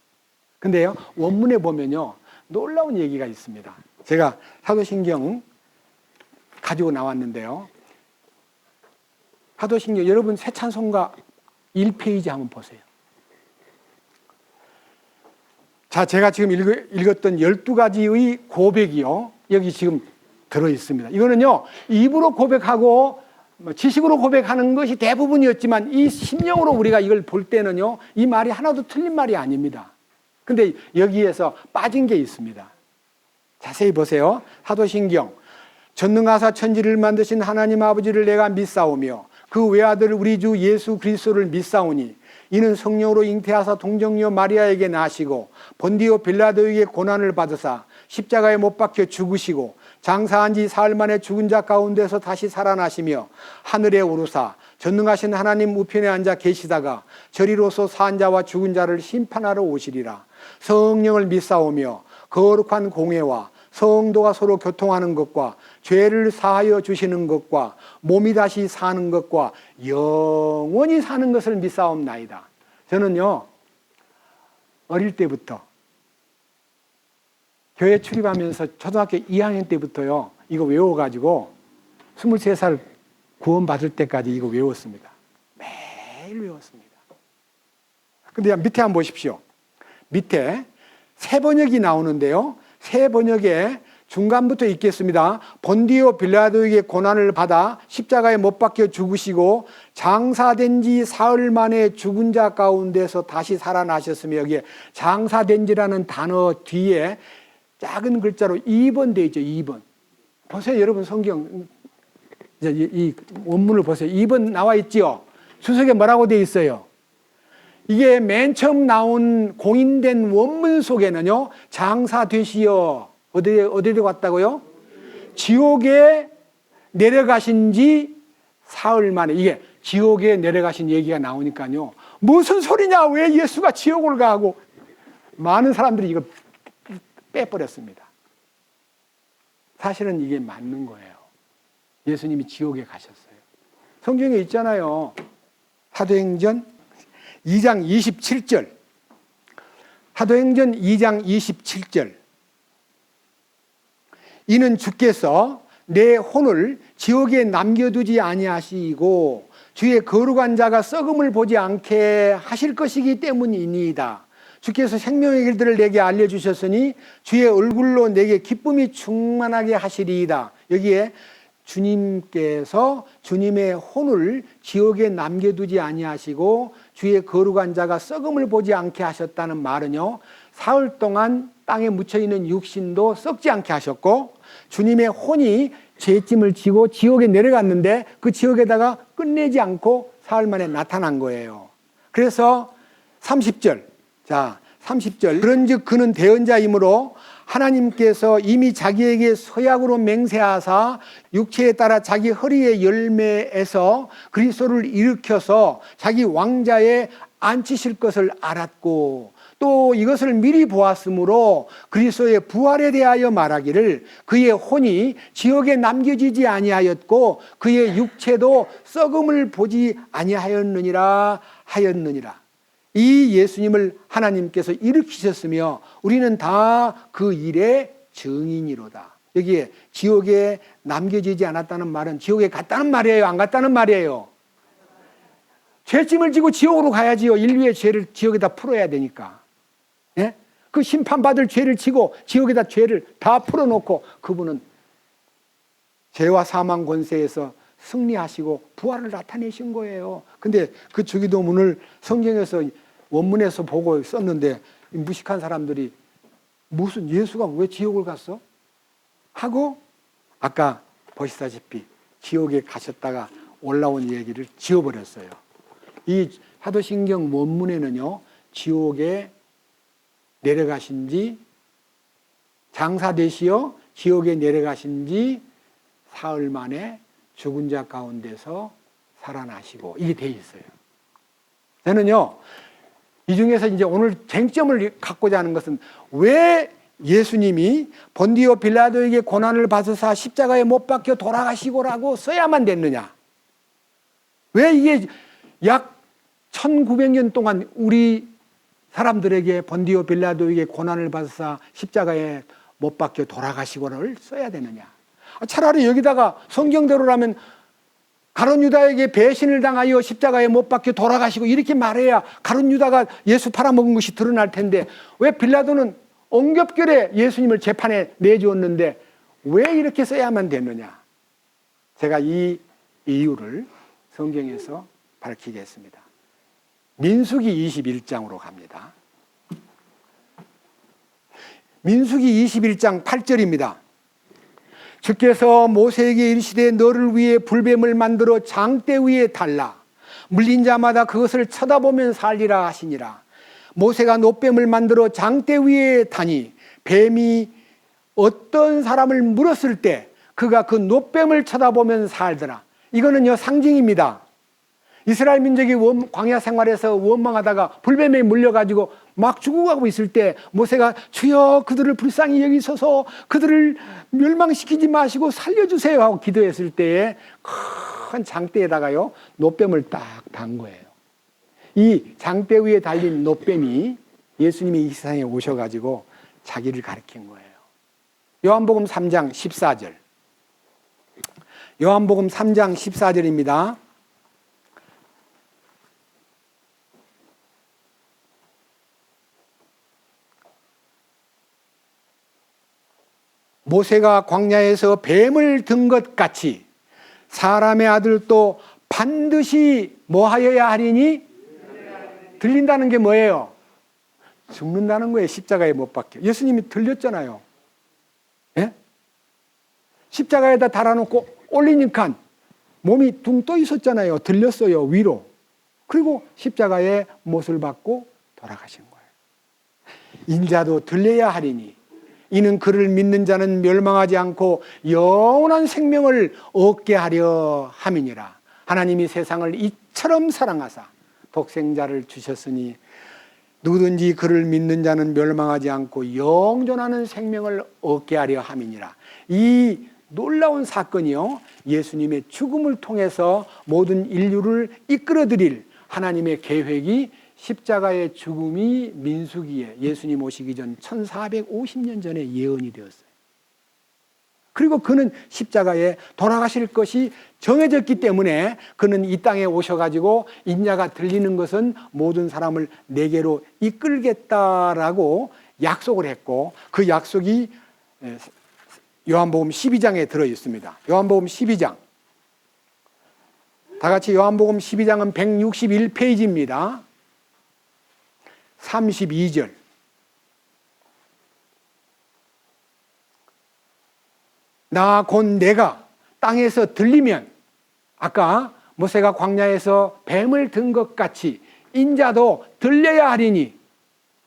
근데요, 원문에 보면요, 놀라운 얘기가 있습니다. 제가 사도신경 가지고 나왔는데요. 사도신경, 여러분 새찬송가 1페이지 한번 보세요. 자, 제가 지금 읽었던 12가지의 고백이요, 여기 지금 들어있습니다. 이거는요, 입으로 고백하고 지식으로 고백하는 것이 대부분이었지만 이 심령으로 우리가 이걸 볼 때는요, 이 말이 하나도 틀린 말이 아닙니다. 근데 여기에서 빠진 게 있습니다. 자세히 보세요. 사도신경, 전능하사 천지를 만드신 하나님 아버지를 내가 믿사오며 그 외아들 우리 주 예수 그리스도를 믿사오니 이는 성령으로 잉태하사 동정녀 마리아에게 나시고 본디오 빌라도에게 고난을 받으사 십자가에 못 박혀 죽으시고 장사한 지 사흘 만에 죽은 자 가운데서 다시 살아나시며 하늘에 오르사 전능하신 하나님 우편에 앉아 계시다가 저리로서 산 자와 죽은 자를 심판하러 오시리라. 성령을 믿사오며 거룩한 공회와 성도가 서로 교통하는 것과 죄를 사하여 주시는 것과 몸이 다시 사는 것과 영원히 사는 것을 믿사옵나이다. 저는요, 어릴 때부터 교회 출입하면서 초등학교 2학년 때부터요, 이거 외워가지고 23살 구원 받을 때까지 이거 외웠습니다. 매일 외웠습니다. 근데 밑에 한번 보십시오. 밑에 새 번역이 나오는데요, 새 번역에 중간부터 읽겠습니다. 본디오 빌라도에게 고난을 받아 십자가에 못 박혀 죽으시고 장사된 지 사흘 만에 죽은 자 가운데서 다시 살아나셨으며, 여기에 장사된 지라는 단어 뒤에 작은 글자로 2번 되어 있죠. 2번. 보세요, 여러분 성경 이 원문을 보세요. 2번 나와 있지요. 주석에 뭐라고 되어 있어요? 이게 맨 처음 나온 공인된 원문 속에는요, 장사되시어 어디로 갔다고요? 지옥에 내려가신 지 사흘 만에. 이게 지옥에 내려가신 얘기가 나오니까요, 무슨 소리냐, 왜 예수가 지옥을 가고. 많은 사람들이 이거 빼버렸습니다. 사실은 이게 맞는 거예요. 예수님이 지옥에 가셨어요. 성경에 있잖아요. 사도행전 2장 27절. 사도행전 2장 27절. 이는 주께서 내 혼을 지옥에 남겨두지 아니하시고 주의 거룩한 자가 썩음을 보지 않게 하실 것이기 때문이니이다. 주께서 생명의 길들을 내게 알려주셨으니 주의 얼굴로 내게 기쁨이 충만하게 하시리이다. 여기에 주님께서 주님의 혼을 지옥에 남겨두지 아니하시고 주의 거룩한 자가 썩음을 보지 않게 하셨다는 말은요, 사흘 동안 땅에 묻혀있는 육신도 썩지 않게 하셨고 주님의 혼이 죄짐을 지고 지옥에 내려갔는데 그 지옥에다가 끝내지 않고 사흘 만에 나타난 거예요. 그래서 30절, 자 30절, 그런즉 그는 대언자이므로 하나님께서 이미 자기에게 서약으로 맹세하사 육체에 따라 자기 허리의 열매에서 그리스도를 일으켜서 자기 왕자에 앉히실 것을 알았고, 또 이것을 미리 보았으므로 그리스도의 부활에 대하여 말하기를 그의 혼이 지옥에 남겨지지 아니하였고 그의 육체도 썩음을 보지 아니하였느니라 하였느니라. 이 예수님을 하나님께서 일으키셨으며 우리는 다 그 일의 증인이로다. 여기에 지옥에 남겨지지 않았다는 말은 지옥에 갔다는 말이에요, 안 갔다는 말이에요? 죄짐을 지고 지옥으로 가야지요. 인류의 죄를 지옥에다 풀어야 되니까. 예? 그 심판받을 죄를 지고 지옥에다 죄를 다 풀어놓고 그분은 죄와 사망 권세에서 승리하시고 부활을 나타내신 거예요. 근데 그 주기도문을 성경에서 원문에서 보고 썼는데 무식한 사람들이 무슨 예수가 왜 지옥을 갔어? 하고 아까 보시다시피 지옥에 가셨다가 올라온 얘기를 지워버렸어요. 이 사도신경 원문에는요, 지옥에 내려가신 지 장사되시어 지옥에 내려가신 지 사흘 만에 죽은 자 가운데서 살아나시고 이게 돼 있어요. 저는요, 이 중에서 이제 오늘 쟁점을 갖고자 하는 것은 왜 예수님이 본디오 빌라도에게 고난을 받으사 십자가에 못 박혀 돌아가시고라고 써야만 됐느냐? 왜 이게 약 1900년 동안 우리 사람들에게 본디오 빌라도에게 고난을 받으사 십자가에 못 박혀 돌아가시고를 써야 되느냐? 차라리 여기다가 성경대로라면 가룟 유다에게 배신을 당하여 십자가에 못 박혀 돌아가시고 이렇게 말해야 가룟 유다가 예수 팔아먹은 것이 드러날 텐데 왜 빌라도는 엉겹결에 예수님을 재판에 내주었는데 왜 이렇게 써야만 되느냐? 제가 이 이유를 성경에서 밝히겠습니다. 민수기 21장으로 갑니다. 민수기 21장 8절입니다. 주께서 모세에게 이르시되 너를 위해 불뱀을 만들어 장대 위에 달라 물린 자마다 그것을 쳐다보면 살리라 하시니라. 모세가 놋뱀을 만들어 장대 위에 다니 뱀이 어떤 사람을 물었을 때 그가 그 놋뱀을 쳐다보면 살더라. 이거는요 상징입니다. 이스라엘 민족이 광야 생활에서 원망하다가 불뱀에 물려가지고 막 죽어가고 있을 때 모세가 주여 그들을 불쌍히 여기소서 그들을 멸망시키지 마시고 살려주세요 하고 기도했을 때에 큰 장대에다가요 놋뱀을 딱 단 거예요. 이 장대 위에 달린 놋뱀이 예수님이 이 세상에 오셔가지고 자기를 가리킨 거예요. 요한복음 3장 14절. 요한복음 3장 14절입니다. 모세가 광야에서 뱀을 든 것 같이 사람의 아들도 반드시 뭐 하여야 하리니? 들린다는 게 뭐예요? 죽는다는 거예요. 십자가에 못 박혀. 예수님이 들렸잖아요. 예? 십자가에다 달아놓고 올리니까 몸이 둥 떠 있었잖아요. 들렸어요. 위로. 그리고 십자가에 못을 받고 돌아가신 거예요. 인자도 들려야 하리니 이는 그를 믿는 자는 멸망하지 않고 영원한 생명을 얻게 하려 함이니라. 하나님이 세상을 이처럼 사랑하사 독생자를 주셨으니 누구든지 그를 믿는 자는 멸망하지 않고 영존하는 생명을 얻게 하려 함이니라. 이 놀라운 사건이요, 예수님의 죽음을 통해서 모든 인류를 이끌어드릴 하나님의 계획이 십자가의 죽음이 민수기에 예수님 오시기 전 1450년 전에 예언이 되었어요. 그리고 그는 십자가에 돌아가실 것이 정해졌기 때문에 그는 이 땅에 오셔가지고 인자가 들리는 것은 모든 사람을 내게로 이끌겠다라고 약속을 했고 그 약속이 요한복음 12장에 들어 있습니다. 요한복음 12장. 다 같이 요한복음 12장은 161페이지입니다. 32절. 나 곧 내가 땅에서 들리면 아까 모세가 광야에서 뱀을 든 것 같이 인자도 들려야 하리니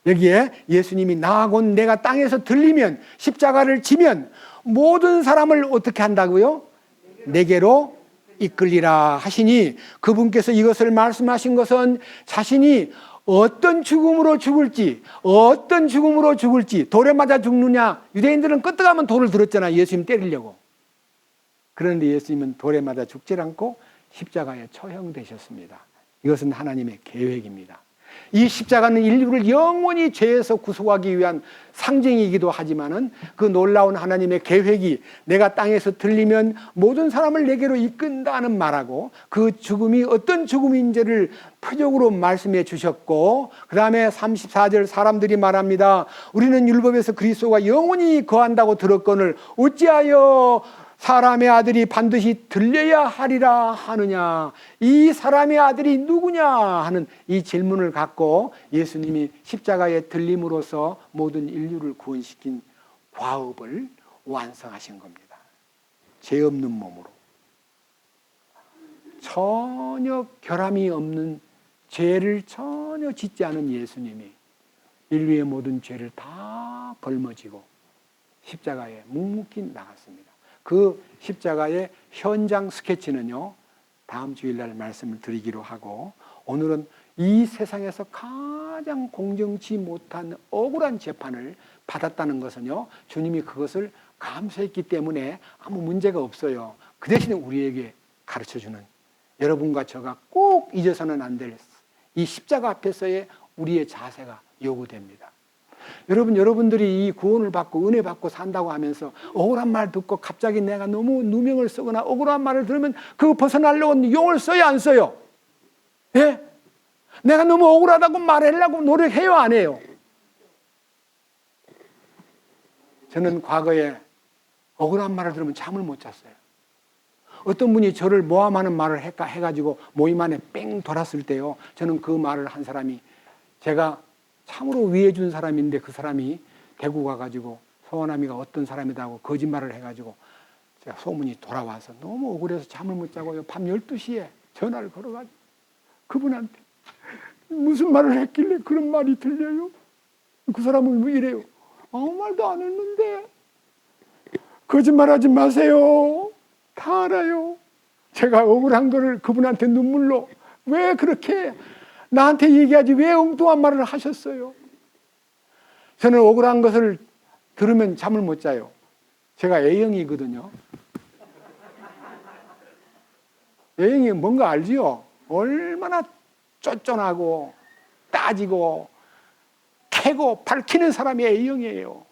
여기에 예수님이 나 곧 내가 땅에서 들리면, 십자가를 지면 모든 사람을 어떻게 한다고요? 내게로 이끌리라 하시니, 그분께서 이것을 말씀하신 것은 자신이 어떤 죽음으로 죽을지, 돌에 맞아 죽느냐. 유대인들은 끄떡하면 돌을 들었잖아, 예수님 때리려고. 그런데 예수님은 돌에 맞아 죽질 않고 십자가에 처형되셨습니다. 이것은 하나님의 계획입니다. 이 십자가는 인류를 영원히 죄에서 구속하기 위한 상징이기도 하지만은, 그 놀라운 하나님의 계획이 내가 땅에서 들리면 모든 사람을 내게로 이끈다는 말하고, 그 죽음이 어떤 죽음인지를 표적으로 말씀해 주셨고, 그 다음에 34절 사람들이 말합니다. 우리는 율법에서 그리스도가 영원히 거한다고 들었거늘 어찌하여 사람의 아들이 반드시 들려야 하리라 하느냐. 이 사람의 아들이 누구냐 하는 이 질문을 갖고 예수님이 십자가에 들림으로써 모든 인류를 구원시킨 과업을 완성하신 겁니다. 죄 없는 몸으로, 전혀 결함이 없는, 죄를 전혀 짓지 않은 예수님이 인류의 모든 죄를 다 걸머지고 십자가에 묵묵히 나갔습니다. 그 십자가의 현장 스케치는요, 다음 주일날 말씀을 드리기로 하고, 오늘은 이 세상에서 가장 공정치 못한 억울한 재판을 받았다는 것은요, 주님이 그것을 감수했기 때문에 아무 문제가 없어요. 그 대신에 우리에게 가르쳐주는, 여러분과 저가 꼭 잊어서는 안 될 이 십자가 앞에서의 우리의 자세가 요구됩니다. 여러분들이 이 구원을 받고 은혜 받고 산다고 하면서 억울한 말 듣고 갑자기 내가 너무 누명을 쓰거나 억울한 말을 들으면 그거 벗어나려고 용을 써요, 안 써요? 예? 내가 너무 억울하다고 말하려고 노력해요, 안 해요? 저는 과거에 억울한 말을 들으면 잠을 못 잤어요. 어떤 분이 저를 모함하는 말을 해가지고 모임 안에 뺑 돌았을 때요, 저는 그 말을 한 사람이, 제가 참으로 위해 준 사람인데, 그 사람이 대구 가가지고 서원아미가 어떤 사람이다고 거짓말을 해가지고 제가 소문이 돌아와서 너무 억울해서 잠을 못 자고요, 밤 12시에 전화를 걸어가지고 그분한테 무슨 말을 했길래 그런 말이 들려요? 그 사람은 왜 이래요? 아무 말도 안 했는데. 거짓말하지 마세요. 다 알아요. 제가 억울한 거를 그분한테 눈물로, 왜 그렇게 나한테 얘기하지 왜 엉뚱한 말을 하셨어요? 저는 억울한 것을 들으면 잠을 못 자요. 제가 A형이거든요. A형이 뭔가 알지요? 얼마나 쫀쫀하고 따지고 캐고 밝히는 사람이 A형이에요.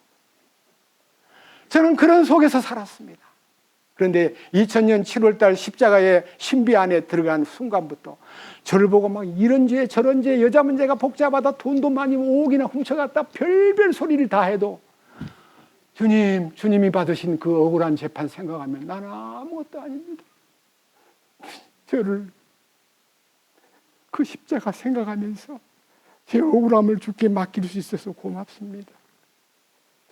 저는 그런 속에서 살았습니다. 그런데 2000년 7월달 십자가의 신비 안에 들어간 순간부터 저를 보고 막 이런 죄 저런 죄, 여자 문제가 복잡하다, 돈도 많이 5억이나 훔쳐갔다, 별별 소리를 다 해도 주님이 받으신 그 억울한 재판 생각하면 나는 아무것도 아닙니다. 저를 그 십자가 생각하면서 제 억울함을 주께 맡길 수 있어서 고맙습니다.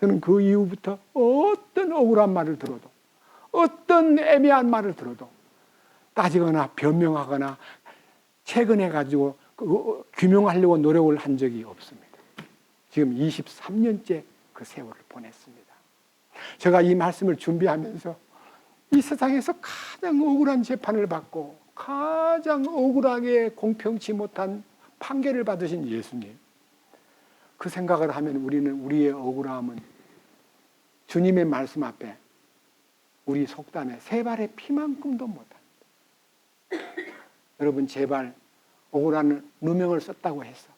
저는 그 이후부터 어떤 억울한 말을 들어도, 어떤 애매한 말을 들어도 따지거나 변명하거나 최근에 가지고 규명하려고 노력을 한 적이 없습니다. 지금 23년째 그 세월을 보냈습니다. 제가 이 말씀을 준비하면서 이 세상에서 가장 억울한 재판을 받고 가장 억울하게 공평치 못한 판결을 받으신 예수님, 그 생각을 하면 우리의 억울함은 주님의 말씀 앞에 우리 속담에 세 발의 피만큼도 못합니다. 여러분, 제발 억울한 누명을 썼다고 해서,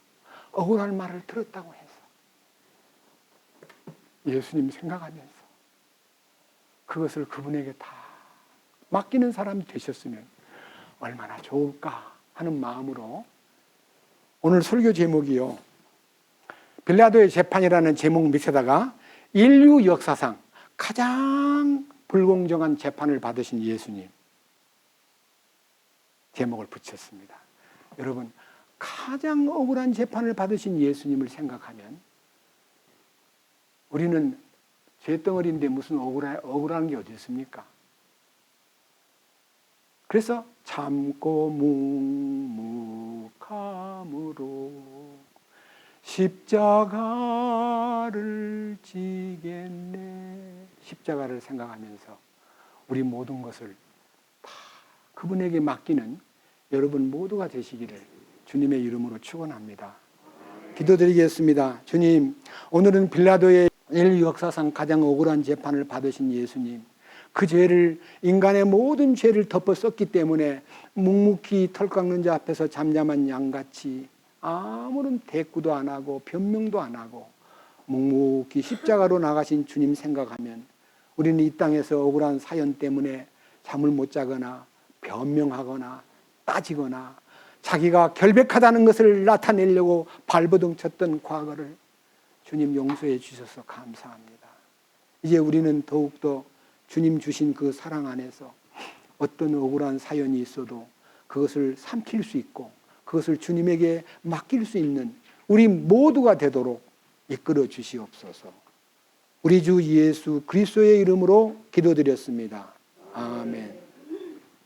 억울한 말을 들었다고 해서 예수님 생각하면서 그것을 그분에게 다 맡기는 사람이 되셨으면 얼마나 좋을까 하는 마음으로, 오늘 설교 제목이요, 빌라도의 재판이라는 제목 밑에다가 인류 역사상 가장 불공정한 재판을 받으신 예수님 제목을 붙였습니다. 여러분, 가장 억울한 재판을 받으신 예수님을 생각하면 우리는 죄덩어리인데 무슨 억울한 게 어디 있습니까? 그래서 참고 묵묵함으로 십자가를 지겠네. 십자가를 생각하면서 우리 모든 것을 다 그분에게 맡기는 여러분 모두가 되시기를 주님의 이름으로 축원합니다. 기도드리겠습니다. 주님, 오늘은 빌라도의 인류 역사상 가장 억울한 재판을 받으신 예수님, 그 죄를, 인간의 모든 죄를 덮어 썼기 때문에 묵묵히 털 깎는 자 앞에서 잠잠한 양같이 아무런 대꾸도 안 하고 변명도 안 하고 묵묵히 십자가로 나가신 주님 생각하면 우리는 이 땅에서 억울한 사연 때문에 잠을 못 자거나 변명하거나 따지거나 자기가 결백하다는 것을 나타내려고 발버둥 쳤던 과거를 주님 용서해 주셔서 감사합니다. 이제 우리는 더욱더 주님 주신 그 사랑 안에서 어떤 억울한 사연이 있어도 그것을 삼킬 수 있고 그것을 주님에게 맡길 수 있는 우리 모두가 되도록 이끌어 주시옵소서. 우리 주 예수 그리스도의 이름으로 기도드렸습니다. 아멘.